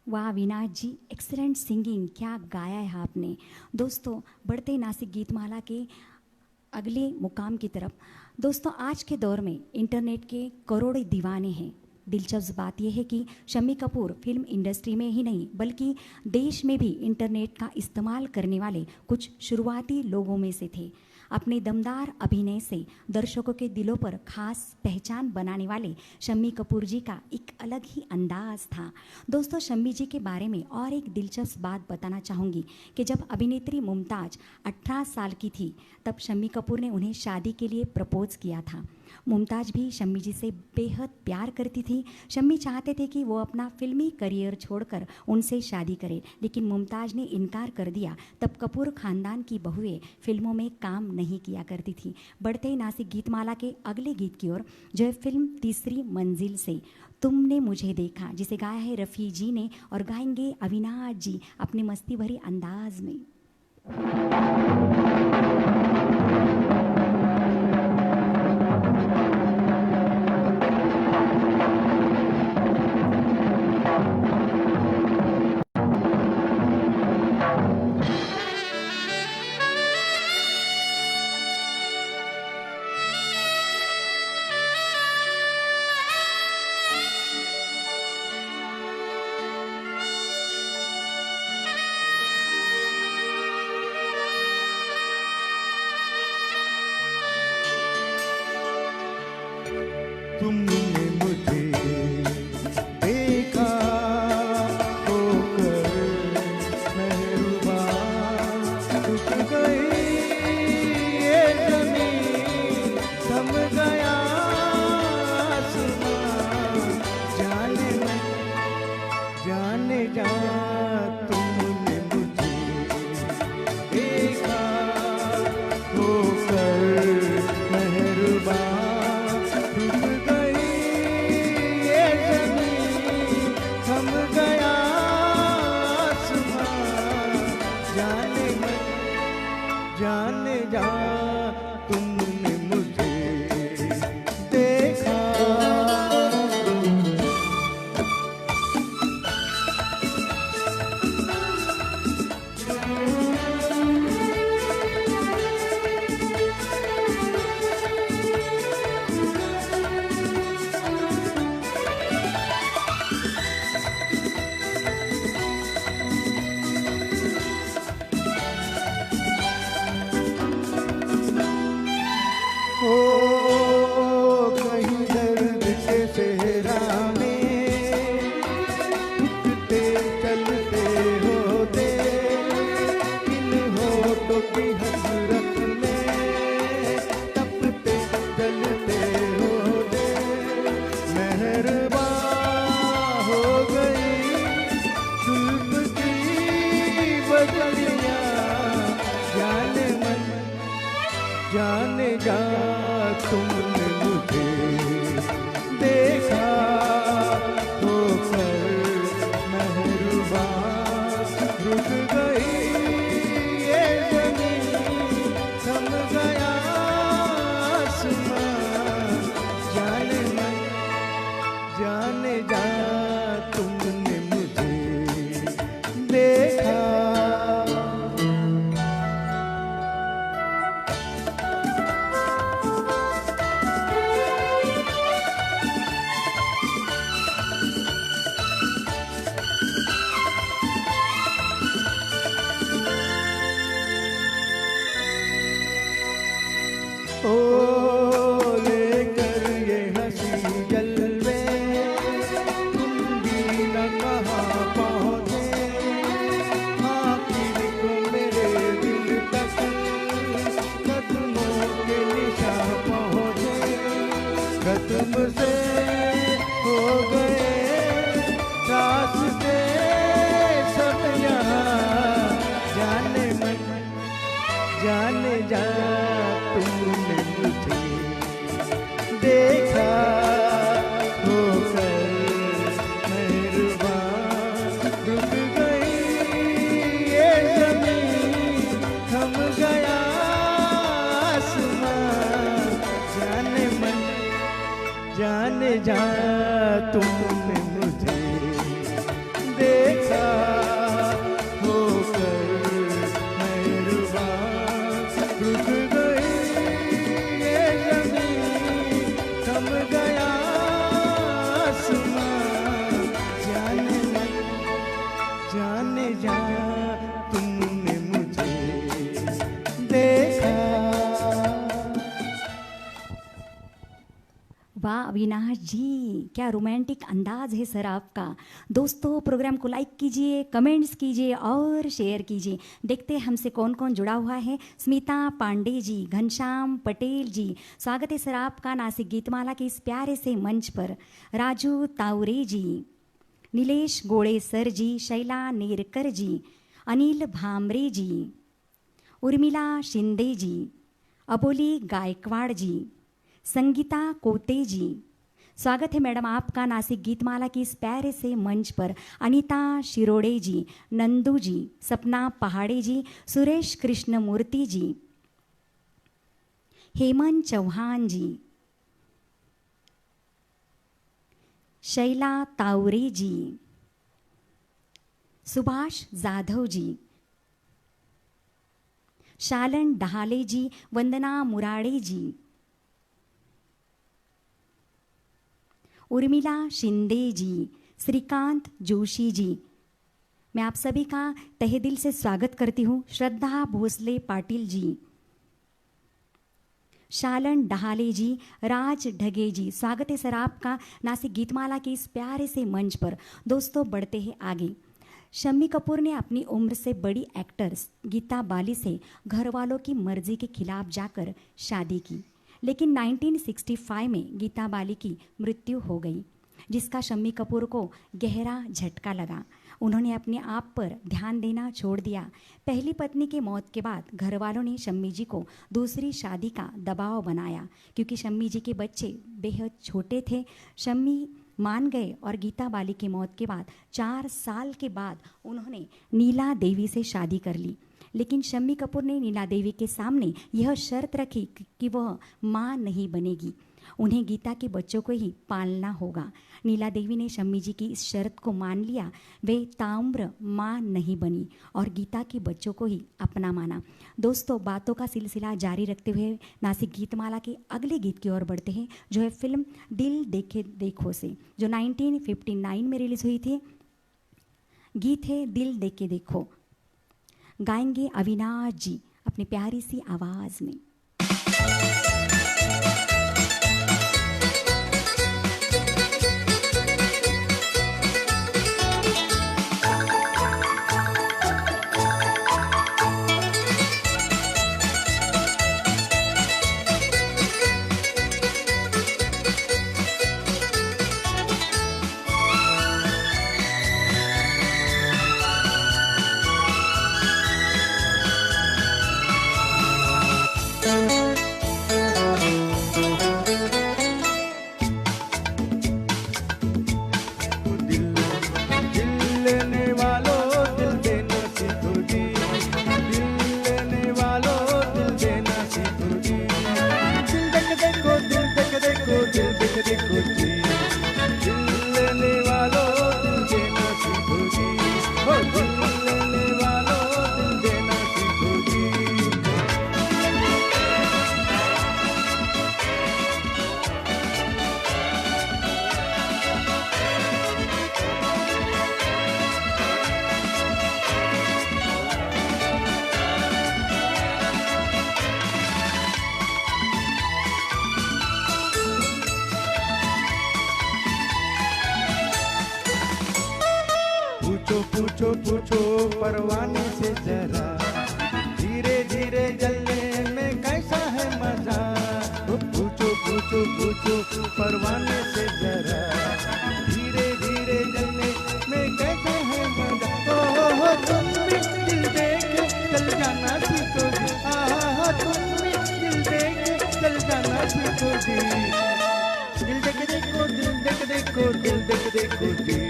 वाह विनाश जी, एक्सीलेंट सिंगिंग, क्या गाया है आपने। दोस्तों बढ़ते नासिक गीतमाला के अगले मुकाम की तरफ। दोस्तों आज के दौर में इंटरनेट के करोड़ों दीवाने हैं। दिलचस्प बात यह है कि शम्मी कपूर फिल्म इंडस्ट्री में ही नहीं बल्कि देश में भी इंटरनेट का इस्तेमाल करने वाले कुछ शुरुआती लोगों में से थे। अपने दमदार अभिनय से दर्शकों के दिलों पर खास पहचान बनाने वाले शम्मी कपूर जी का एक अलग ही अंदाज था। दोस्तों शम्मी जी के बारे में और एक दिलचस्प बात बताना चाहूँगी कि जब अभिनेत्री मुमताज़ 18 साल की थी तब शम्मी कपूर ने उन्हें शादी के लिए प्रपोज किया था। मुमताज़ भी शम्मी जी से बेहद प्यार करती थी। शम्मी चाहते थे कि वो अपना फिल्मी करियर छोड़कर उनसे शादी करे, लेकिन मुमताज़ ने इनकार कर दिया। तब कपूर खानदान की बहुएं फिल्मों में काम नहीं किया करती थी। बढ़ते नासिक गीतमाला के अगले गीत की ओर, जो है फिल्म तीसरी मंजिल से तुमने मुझे देखा, जिसे गाया है रफ़ी जी ने और गाएंगे अविनाश जी अपने मस्ती भरी अंदाज में। जा तुमने मुझे देखा, होकर मेहरबान रुक गई ये ज़मीं, थम गया आसमां, जाने जा तुमने मुझे देखा। ओ कहीं दर्द के सेहरा में उठते चलते होते, किन होठों की हसरत में तपते चलते होते, मेहरबान हो गई जुल्फ की बदलियां, जाने जा तुमने मुझे देखा, होकर मेहरबान रुक गई ये ज़मीं, थम गया आसमां, जाने जा तुमने मुझे देखा। ओ लेकर ये हंसी जलवे तुम भी न कहाँ पहुँचे, आखिर को मेरे दिल तक कदमों के निशान पहुँचे, कदम से हो गए रास्ते सब यहाँ, जाने जा तुमने मुझे देखा, होकर मेहरबान रुक गई ये ज़मीं, थम गया आसमां, जाने जा तुमने मुझे देखा, होकर मेहरबान रुक गई ये ज़मीं, थम गया आसमां, जाने जा तुमने मुझे देखा। वाह अविनाश जी, क्या रोमांटिक अंदाज है सर आपका। दोस्तों प्रोग्राम को लाइक कीजिए, कमेंट्स कीजिए और शेयर कीजिए। देखते हैं हमसे कौन कौन जुड़ा हुआ है। स्मिता पांडे जी, घनश्याम पटेल जी, स्वागत है सर आपका नासिक गीतमाला के इस प्यारे से मंच पर। राजू ताउरे जी, नीलेश गोड़े सर जी, शैला नेरकर जी, अनिल भामरे जी, उर्मिला शिंदे जी, अबोली गायकवाड़ जी, संगीता कोते जी, स्वागत है मैडम आपका नासिक गीतमाला की इस प्यारे से मंच पर। अनीता शिरोड़े जी, नंदू जी, सपना पहाड़े जी, सुरेश कृष्णमूर्ति जी, हेमंत चौहान जी, शैला ताउरे जी, सुभाष जाधव जी, शालन डहाले जी, वंदना मुराड़े जी, उर्मिला शिंदे जी, श्रीकांत जोशी जी, मैं आप सभी का तहे दिल से स्वागत करती हूँ। श्रद्धा भोसले पाटिल जी, शालन डहाले जी, राज ढगे जी, स्वागत है सर आपका नासिक गीतमाला के इस प्यारे से मंच पर। दोस्तों बढ़ते हैं आगे। शम्मी कपूर ने अपनी उम्र से बड़ी एक्टर्स गीता बाली से घर वालों की मर्जी के खिलाफ जाकर शादी की, लेकिन 1965 में गीता बाली की मृत्यु हो गई। जिसका शम्मी कपूर को गहरा झटका लगा। उन्होंने अपने आप पर ध्यान देना छोड़ दिया। पहली पत्नी की मौत के बाद घर वालों ने शम्मी जी को दूसरी शादी का दबाव बनाया, क्योंकि शम्मी जी के बच्चे बेहद छोटे थे। शम्मी मान गए और गीता बाली की मौत के बाद 4 साल के बाद उन्होंने नीला देवी से शादी कर ली। लेकिन शम्मी कपूर ने नीला देवी के सामने यह शर्त रखी कि वह माँ नहीं बनेगी, उन्हें गीता के बच्चों को ही पालना होगा। नीला देवी ने शम्मी जी की इस शर्त को मान लिया। वे ताउम्र माँ नहीं बनी और गीता के बच्चों को ही अपना माना। दोस्तों, बातों का सिलसिला जारी रखते हुए नासिक गीतमाला के अगले गीत की ओर बढ़ते हैं, जो है फिल्म दिल देखे देखो से, जो 1959 में रिलीज हुई थी। गीत है दिल देखे देखो। गाएंगे अविनाश जी अपनी प्यारी सी आवाज़ में। पूछो परवाने से जरा, धीरे धीरे जलने में कैसा है मजा। पूछो परवाने से जरा, धीरे धीरे जलने में कैसा है मजा। ओ तुम भी दिल देके चल जाना सीखो जी, तुम भी दिल देके चल जाना सीखो जी। दिल देख देखो, दिल देख देखो, दिल देख देखो जी।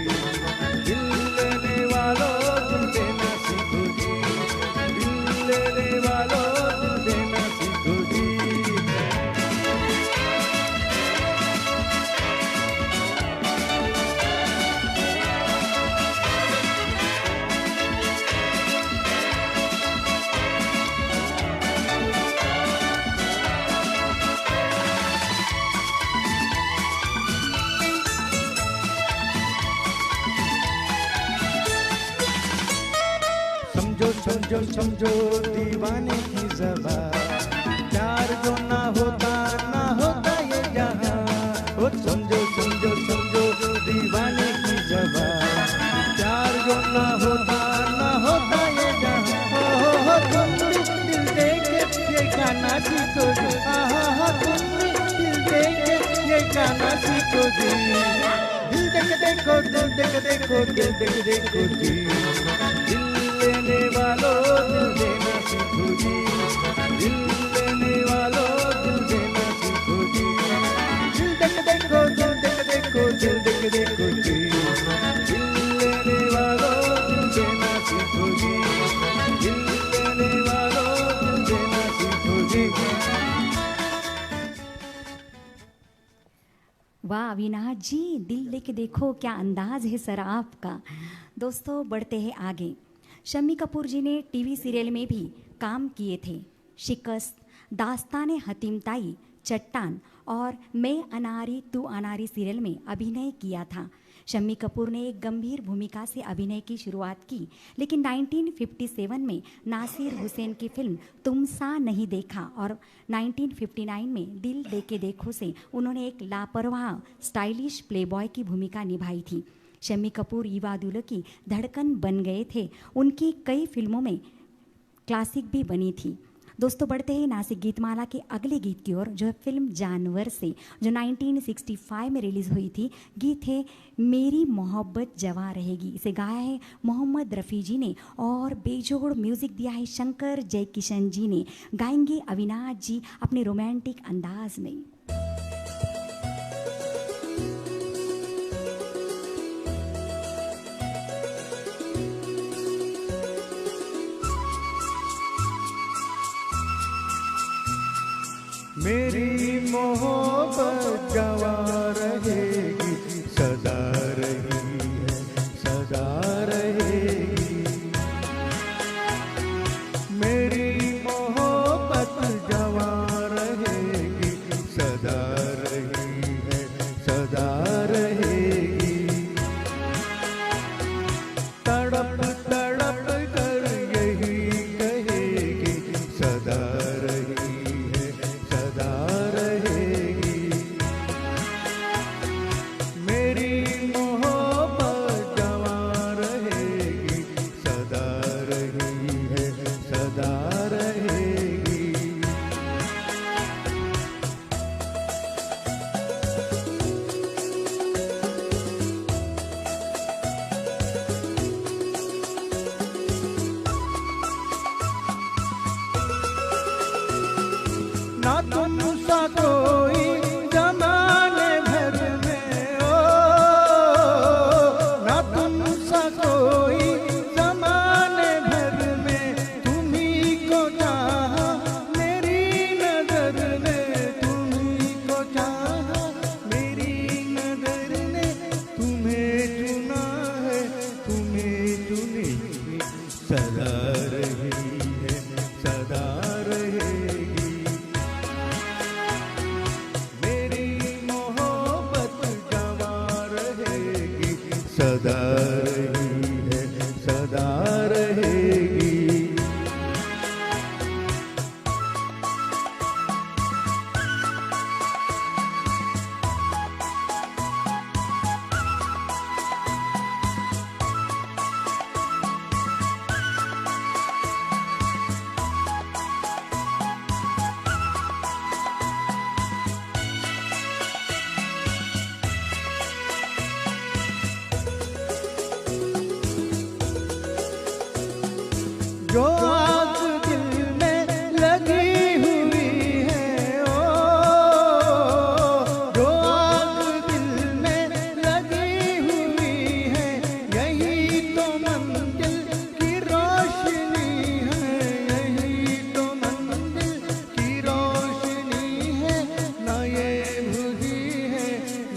दिल लेने वालों दिल देना सीखो जी, दिल लेने वालों दिल देना सीखो जी। समझो दीवाने की ज़बान, प्यार जो ना होता ये यहाँ। ओ समझो दीवाने की ज़बान, प्यार जो ना होता ये यहाँ। ओ तुम भी दिल देके ये गाना सीखो जी, तुम भी दिल देके ये गाना सीखो जी। दिल देख देखो, दिल देख देखो, दिल देख देखो जी। दिल लेने वालों दिल देना सीखो जी, दिल लेने वालों दिल देना सीखो जी। दिल देख देखो, दिल देख देखो, दिल देख देखो जी। दिल लेने वालों दिल देना सीखो जी, दिल लेने वालों दिल देना सीखो जी। वाह अविनाश जी, दिल लेके देखो, क्या अंदाज है सर आपका। दोस्तों, बढ़ते हैं आगे। शम्मी कपूर जी ने टीवी सीरियल में भी काम किए थे। शिकस्त, दास्ताने हतीमताई, चट्टान और मैं अनारी तू अनारी सीरियल में अभिनय किया था। शम्मी कपूर ने एक गंभीर भूमिका से अभिनय की शुरुआत की, लेकिन 1957 में नासिर हुसैन की फिल्म तुम सा नहीं देखा और 1959 में दिल देके देखो से उन्होंने एक लापरवाह स्टाइलिश प्लेबॉय की भूमिका निभाई थी। शम्मी कपूर युवा दिलों की धड़कन बन गए थे। उनकी कई फिल्मों में क्लासिक भी बनी थी। दोस्तों बढ़ते हैं नासिक गीतमाला के अगले गीत की ओर, जो है फिल्म जानवर से, जो 1965 में रिलीज़ हुई थी। गीत है मेरी मोहब्बत जवां रहेगी। इसे गाया है मोहम्मद रफ़ी जी ने और बेजोड़ म्यूज़िक दिया है शंकर जयकिशन जी ने। गाएंगे अविनाश जी अपने रोमांटिक अंदाज में। मेरी मोहब्बत जवां रहेगी, सदा रही है, सदा रहेगी। मेरी मोहब्बत जवां रहेगी, सदा रही है, सदा रहेगी। तड़प तड़प कर यही कहेगी, सदा रही है, सदा रहेगी। मेरी मोहब्बत जवां रहेगी, सदा रही है, सदा रहेगी। ना तुम सा कोई जमाने भर में, ओ ना तुम सा कोई जमाने भर में। तुम्ही को चाहा मेरी नजर ने, तुम्ही को चाहा मेरी नजर ने। तुम्हें चुना है, तुम्हें चुनी सदा रही है, सदा रहेगी। मेरी मोहब्बत जवां रहेगी, सदा रही है, सदा रहेगी। जो आग दिल में लगी हुई है, ओ जो आग दिल में लगी हुई है। यही तो मंजिल की रोशनी है, यही तो मंजिल की रोशनी है। ना ये बुझी है,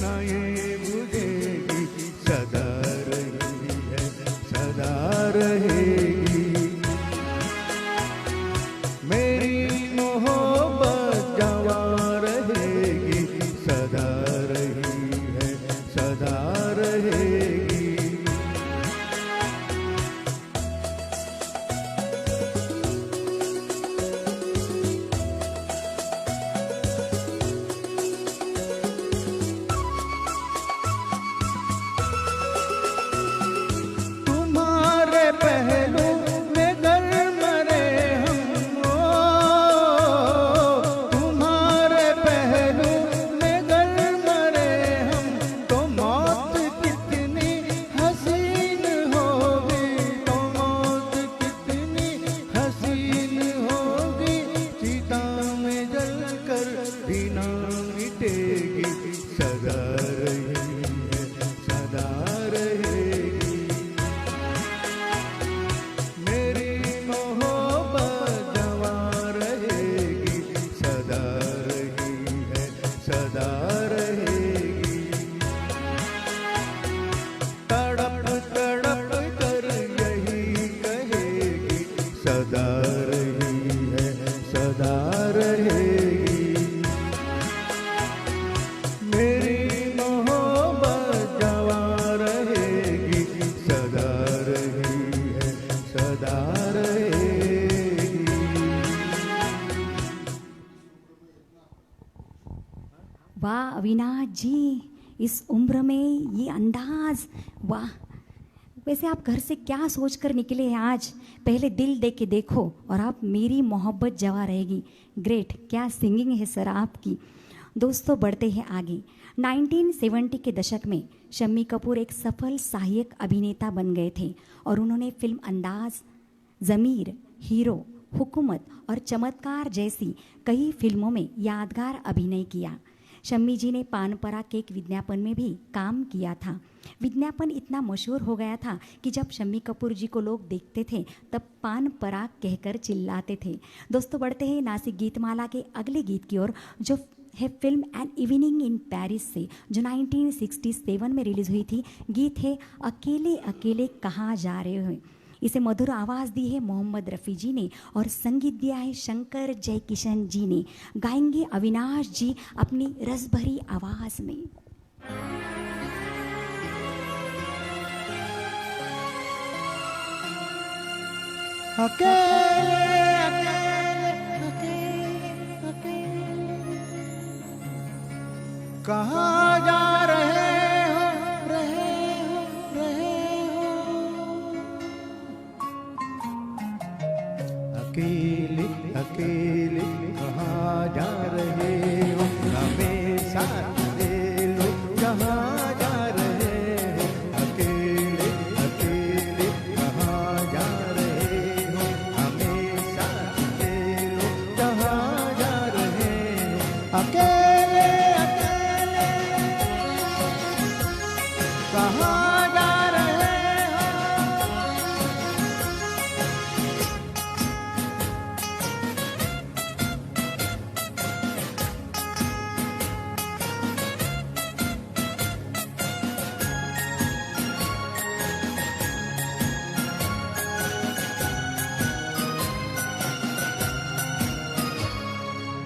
ना ये बुझेगी, सदा रही है, सदा रहेगी। मेरी मोहब्बत जवां रहेगी, सदा रही है, सदा रहेगी। तुम्हारे पहलू में गर मरे हम, तुम्हारे पहलू में गर मरे हम। तो मौत कितनी हसीन होगी, तो मौत कितनी हसीन होगी। चिता में जलकर भी ना मिटेगी, सदा रही है, सदा रहेगी। मेरी मोहब्बत जवां रहेगी, सदा रही है, सदा रहेगी। तड़प तड़प कर यही कहेगी, सदा रही है, सदा रहेगी। मेरी मोहब्बत जवां रहेगी, सदा रही है, सदा रहेगी। वाह अविनाश जी, इस उम्र में ये अंदाज, वाह। वैसे आप घर से क्या सोचकर निकले हैं आज? पहले दिल दे के देखो और आप मेरी मोहब्बत जवा रहेगी। ग्रेट, क्या सिंगिंग है सर आपकी। दोस्तों बढ़ते हैं आगे। 1970 के दशक में शम्मी कपूर एक सफल सहायक अभिनेता बन गए थे और उन्होंने फिल्म अंदाज, ज़मीर, हीरो, हुकूमत और चमत्कार जैसी कई फिल्मों में यादगार अभिनय किया। शम्मी जी ने पान पराग के एक विज्ञापन में भी काम किया था। विज्ञापन इतना मशहूर हो गया था कि जब शम्मी कपूर जी को लोग देखते थे तब पान पराग कहकर चिल्लाते थे। दोस्तों बढ़ते हैं नासिक गीतमाला के अगले गीत की ओर, जो है film an evening in Paris से, जो 1967 में रिलीज़ हुई थी। गीत है अकेले अकेले कहाँ जा रहे हो। इसे मधुर आवाज़ दी है मोहम्मद रफ़ी जी ने और संगीत दिया है शंकर जयकिशन जी ने। गाएंगे अविनाश जी अपनी रसभरी आवाज़ में। अकेले अकेले अकेले अकेले कहाँ जा रहे हो, रहे हो, रहे हो। अकेले अकेले कहाँ जा रहे हो, हमें साथ ले लो कहाँ जा रहे हो। अकेले अकेले कहाँ जा रहे हो, हमें साथ ले लो कहाँ जा रहे हो। अकेले अकेले कहाँ जा रहे हो।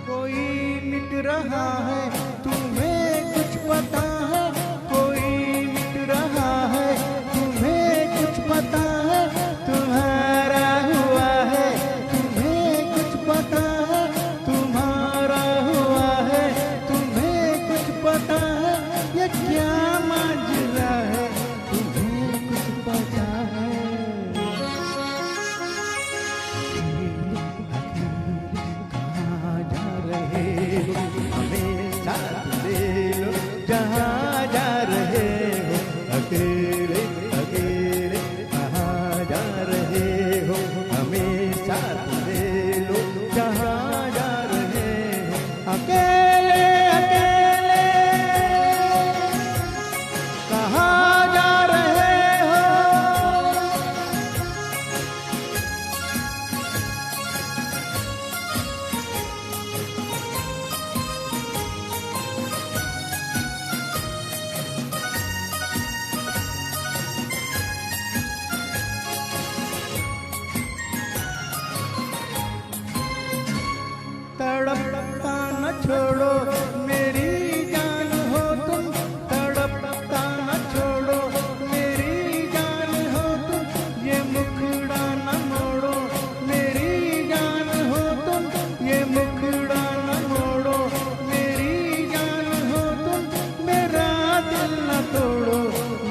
कोई मिट रहा है, तुम्हें कुछ पता है। कोई मिट रहा है, तुम्हें कुछ पता है। तुम्हारा हुआ है, तुम्हें कुछ पता है। तुम्हारा हुआ है, तुम्हें कुछ पता है। ये क्या माजरा है, तुम्हें कुछ पता है। कहाँ जा रहे हो, हमें साथ ले लो जहाँ जा रहे हो। अकेले अकेले कहाँ जा रहे हो, हमें साथ ले लो जहाँ जा रहे हो। अकेले अकेले कहाँ जा रहे हो। तड़पता न छोड़ो मेरी जान हो तुम। तड़पता न छोड़ो मेरी जान हो तुम। ये मुखड़ा न मोड़ो मेरी जान हो तुम। ये मुखड़ा न मोड़ो मेरी जान हो तुम। मेरा दिल न तोड़ो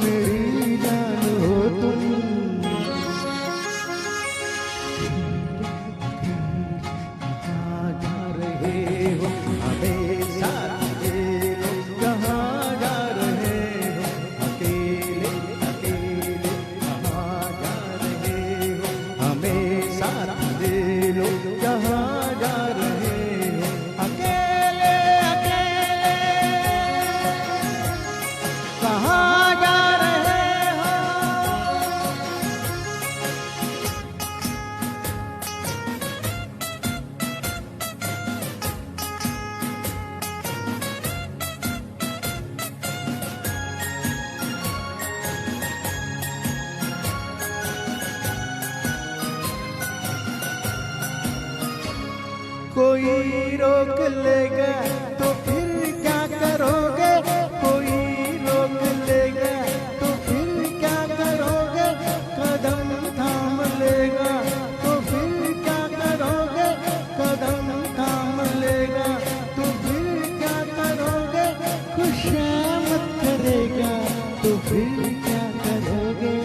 मेरी जान हो तुम। कहाँ जा रहे हो, हमें साथ ले लो कहाँ जा रहे हो। अकेले अकेले कहाँ जा रहे हो, हमें साथ ले लो कहाँ जा रहे हो। अकेले अकेले कहाँ जा रहे हो। कोई रोक लेगा तो फिर क्या करोगे। कोई रोक लेगा तो फिर क्या करोगे। कदम थाम लेगा तो फिर क्या करोगे। कदम थाम लेगा तो फिर क्या करोगे। खुशामद करेगा तो फिर क्या करोगे।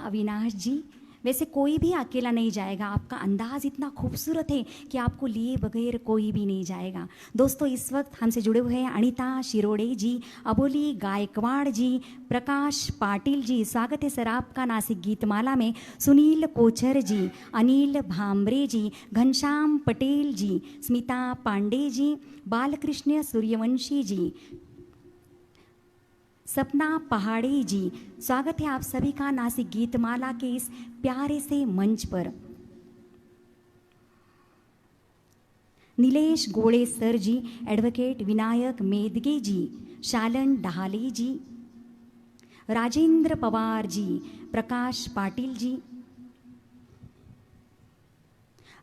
अविनाश जी। वैसे कोई भी अकेला नहीं जाएगा, आपका अंदाज़ इतना खूबसूरत है कि आपको लिए बगैर कोई भी नहीं जाएगा। दोस्तों इस वक्त हमसे जुड़े हुए हैं अनीता शिरोडे जी, अबोली गायकवाड़ जी, प्रकाश पाटिल जी। स्वागत है सर आपका नासिक गीतमाला में। सुनील कोचर जी, अनिल भामरे जी, घनश्याम पटेल जी, स्मिता पांडे जी, बालकृष्ण सूर्यवंशी जी, सपना पहाड़ी जी। स्वागत है आप सभी का नासिक गीतमाला के इस प्यारे से मंच पर। नीलेश गोड़े सर जी, एडवोकेट विनायक मेदगे जी, शालन डहाले जी, राजेंद्र पवार जी, प्रकाश पाटिल जी,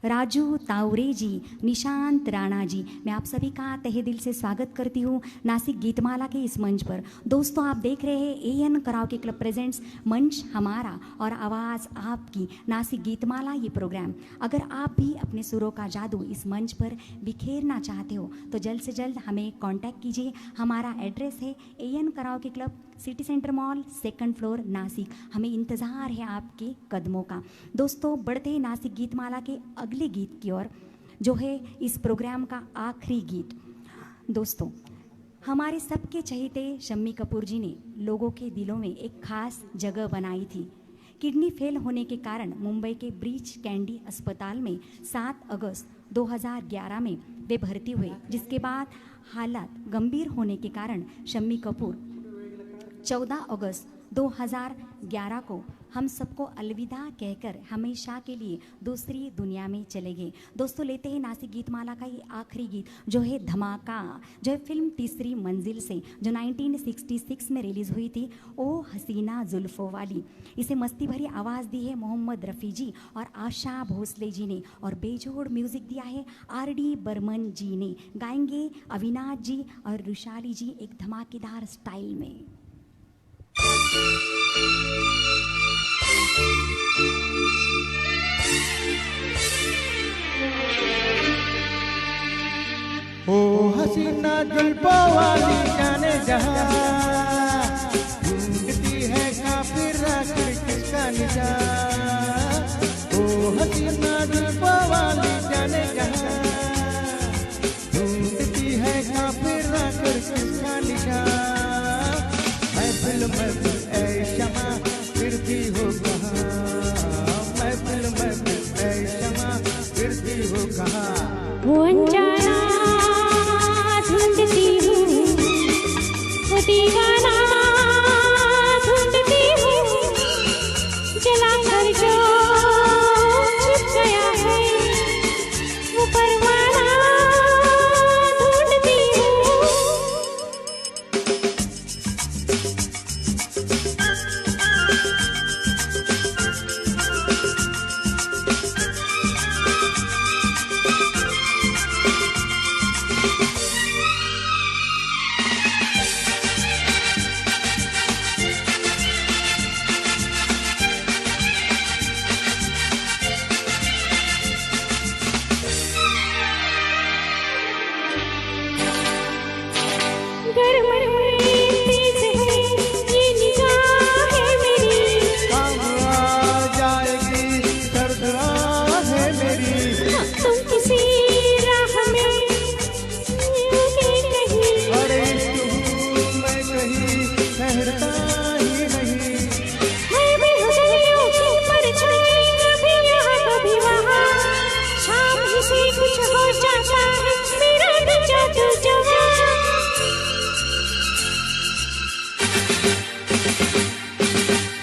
राजू तावरे जी, निशांत राणा जी। मैं आप सभी का तहे दिल से स्वागत करती हूँ नासिक गीतमाला के इस मंच पर। दोस्तों आप देख रहे हैं एएन कराओके क्लब प्रेजेंट्स मंच हमारा और आवाज़ आपकी नासिक गीतमाला ये प्रोग्राम। अगर आप भी अपने सुरों का जादू इस मंच पर बिखेरना चाहते हो तो जल्द से जल्द हमें कांटेक्ट कीजिए। हमारा एड्रेस है AN karaoke club, city centre mall, 2nd floor, Nashik. हमें इंतज़ार है आपके कदमों का। दोस्तों बढ़ते हैं नासिक गीतमाला के अगले गीत की ओर, जो है इस प्रोग्राम का आखिरी गीत। दोस्तों हमारे सबके चहेते शम्मी कपूर जी ने लोगों के दिलों में एक खास जगह बनाई थी। किडनी फेल होने के कारण मुंबई के ब्रीच कैंडी अस्पताल में 7 अगस्त 2011 में वे भर्ती हुए, जिसके बाद हालात गंभीर होने के कारण शम्मी कपूर 14 अगस्त 2011 को हम सबको अलविदा कहकर हमेशा के लिए दूसरी दुनिया में चले गए। दोस्तों लेते हैं नासिक गीतमाला का ये आखिरी गीत, जो है धमाका, जो है फिल्म तीसरी मंजिल से, जो 1966 में रिलीज़ हुई थी, ओ हसीना जुल्फ़ों वाली। इसे मस्ती भरी आवाज़ दी है मोहम्मद रफ़ी जी और आशा भोसले जी ने, और बेजोड़ म्यूज़िक दिया है आर.डी. बर्मन जी ने। गाएंगे अविनाश जी और रुशाली जी एक धमाकेदार स्टाइल में। ओ हसीना जुल्फों वाली जाने जहां ढूंढती है काफिर आखिर किसका निजात। ओ हसीना जुल्फों वाली जाने जहां ढूंढती है काफिर आखिर किसका निजात। महफिल महफिल ऐ शमा फिरती हो कहाँ, महफिल महफिल ऐ शमा फिरती हो कहाँ। वो अनजाना ढूंढती हूँ, वो दीवाना ढूंढती हूँ, जला कर जो छिप गया है वो परवाना ढूंढती हूँ। गर्म तेज है ये निगाहें मेरी, काम आ जाएगी सर्द है मेरी। तुम किसी राह में रुके नहीं, अरे तू मैं कहीं ठहरता ही नहीं। है बेहुदलियों की परछाई, कभी यहाँ कभी वहाँ, शाम ही से कुछ हो जाता है मेरा भी जादू जवां।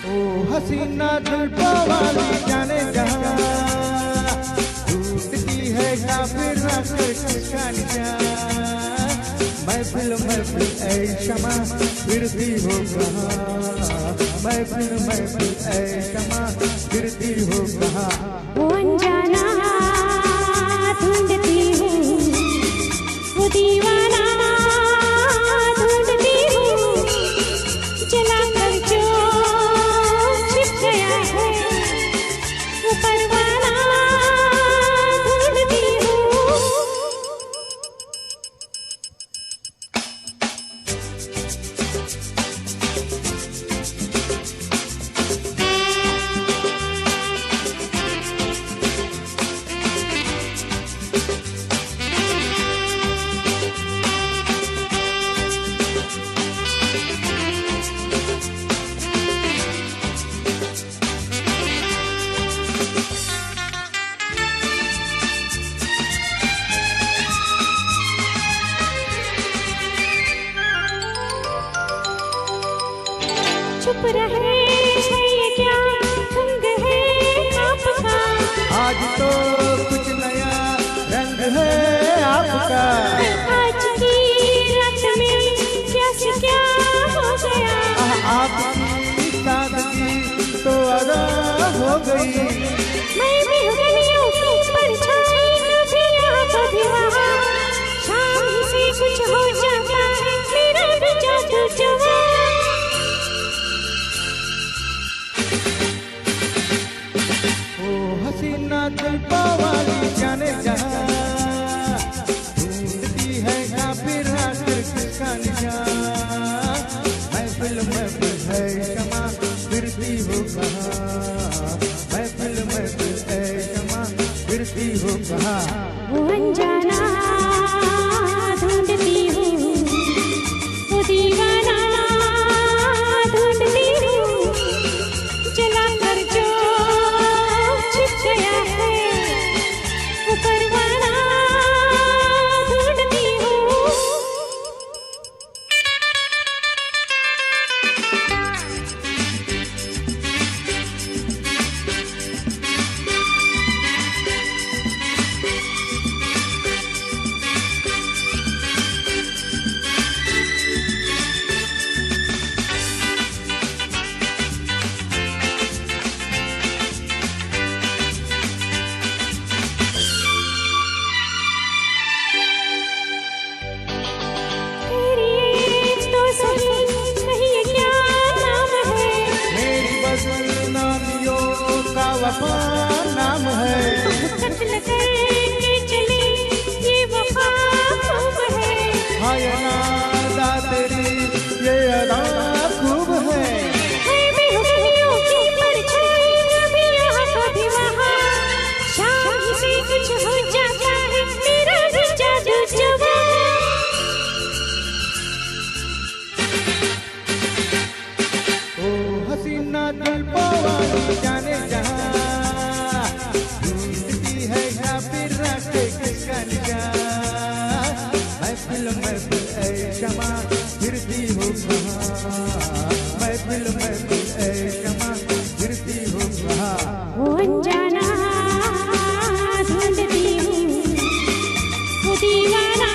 ओ हसीना जुल्फों वाली जाने जहां ढूंढती है काफिर आखिर किसका निजात। महफिल महफिल ऐ शमा फिरती हो कहाँ, महफिल महफिल ऐ शमा फिरती हो कहाँ। वो अनजाना ढूंढती हूँ, वो दीवाना ढूंढती हूँ, जला कर जो छिप गया है वो परवाना ढूंढती हूँ। चुप रहे है ये क्या ढंग है आपका। आज तो कुछ नया रंग है आपका। आज की रात में क्या से क्या हो गया। आपकी सादगी तो अदा हो गई। मैं भी हूँ गलियों की परछाई, कभी यहाँ कभी वहाँ। शाम ही से कुछ हो जाता है मेरा भी जादू जवां। हसीना जुल्फा वाली जाने जहाँ ढूंढती है काफिर आखिर किसका निशान। महफिल महफिल है क्षमा फिरती हो कहाँ। महफिल महफिल है क्षमा फिरती हो कहाँ। वो अनजाना ढूंढती हूँ, वो दीवाना ढूंढती हूँ। जला कर जो छिप गया है वो परवाना ढूंढती हूँ। तेरी एक तो सही कहिए क्या नाम है। मेरी बदनामियों का वफा नाम है। कत्ल करके चले ये वफा खूब है। हाय नादा तेरी ये अदा खूब है। मैं भी हूँ गलियों की परछाई, कभी यहाँ कभी वहाँ। शाम ही से कुछ हो जाता है मेरा भी जादू जवां। ओ हसीना जुल्फा वाली जाने जहाँ ढूंढती है काफिर रास्ते किसका निशान। महफिल महफिल ऐ क्षमा फिरती हो कहाँ। महफिल महफिल ऐ क्षमा फिरती हो कहाँ। वो अनजाना ढूंढती हूँ, वो दीवाना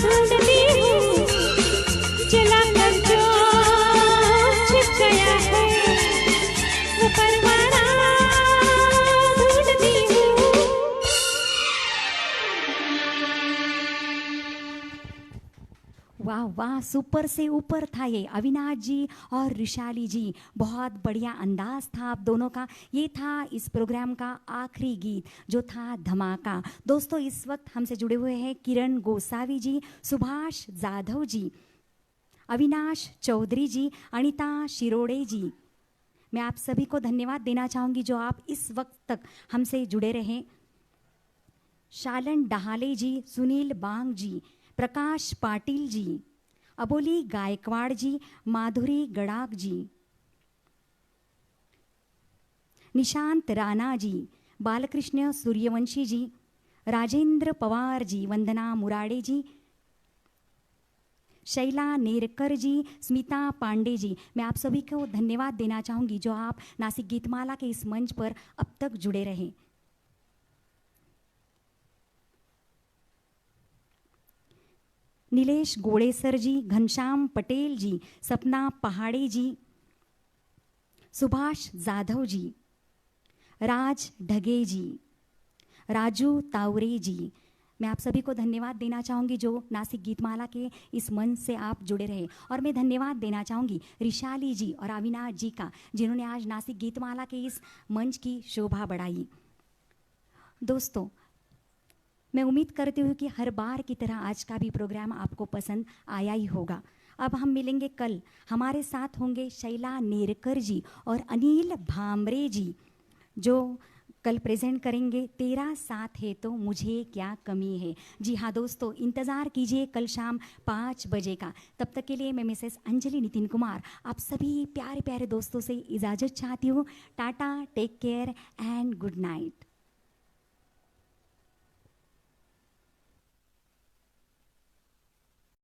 ढूंढती हूँ। जला कर जो छिप गया है वो परवाना ढूंढती हूँ। वाह वाह, सुपर से ऊपर था ये अविनाश जी और ऋषाली जी। बहुत बढ़िया अंदाज था आप दोनों का। ये था इस प्रोग्राम का आखिरी गीत जो था धमाका। दोस्तों इस वक्त हमसे जुड़े हुए हैं किरण गोसावी जी, सुभाष जाधव जी, अविनाश चौधरी जी, अनिता शिरोड़े जी। मैं आप सभी को धन्यवाद देना चाहूँगी जो आप इस वक्त तक हमसे जुड़े रहें। शालन डहाले जी, सुनील बांग जी, प्रकाश पाटिल जी, अबोली गायकवाड़ जी, माधुरी गड़ाक जी, निशांत राणा जी, बालकृष्ण सूर्यवंशी जी, राजेंद्र पवार जी, वंदना मुराडे जी, शैला नेरकर जी, स्मिता पांडे जी। मैं आप सभी को धन्यवाद देना चाहूँगी जो आप नासिक गीतमाला के इस मंच पर अब तक जुड़े रहे। नीलेश गोड़ेसर जी, घनश्याम पटेल जी, सपना पहाड़े जी, सुभाष जाधव जी, राज ढगे जी, राजू तावरे जी। मैं आप सभी को धन्यवाद देना चाहूँगी जो नासिक गीतमाला के इस मंच से आप जुड़े रहे। और मैं धन्यवाद देना चाहूँगी ऋषाली जी और अविनाश जी का जिन्होंने आज नासिक गीतमाला के इस मंच की शोभा बढ़ाई। दोस्तों मैं उम्मीद करती हूँ कि हर बार की तरह आज का भी प्रोग्राम आपको पसंद आया ही होगा। अब हम मिलेंगे कल। हमारे साथ होंगे शैला नेरकर जी और अनिल भामरे जी जो कल प्रेजेंट करेंगे तेरा साथ है तो मुझे क्या कमी है। जी हाँ दोस्तों, इंतज़ार कीजिए कल शाम 5 बजे का। तब तक के लिए मैं मिसेस अंजलि नितिन कुमार आप सभी प्यारे प्यारे दोस्तों से इजाज़त चाहती हूँ। Tata, take care and good night.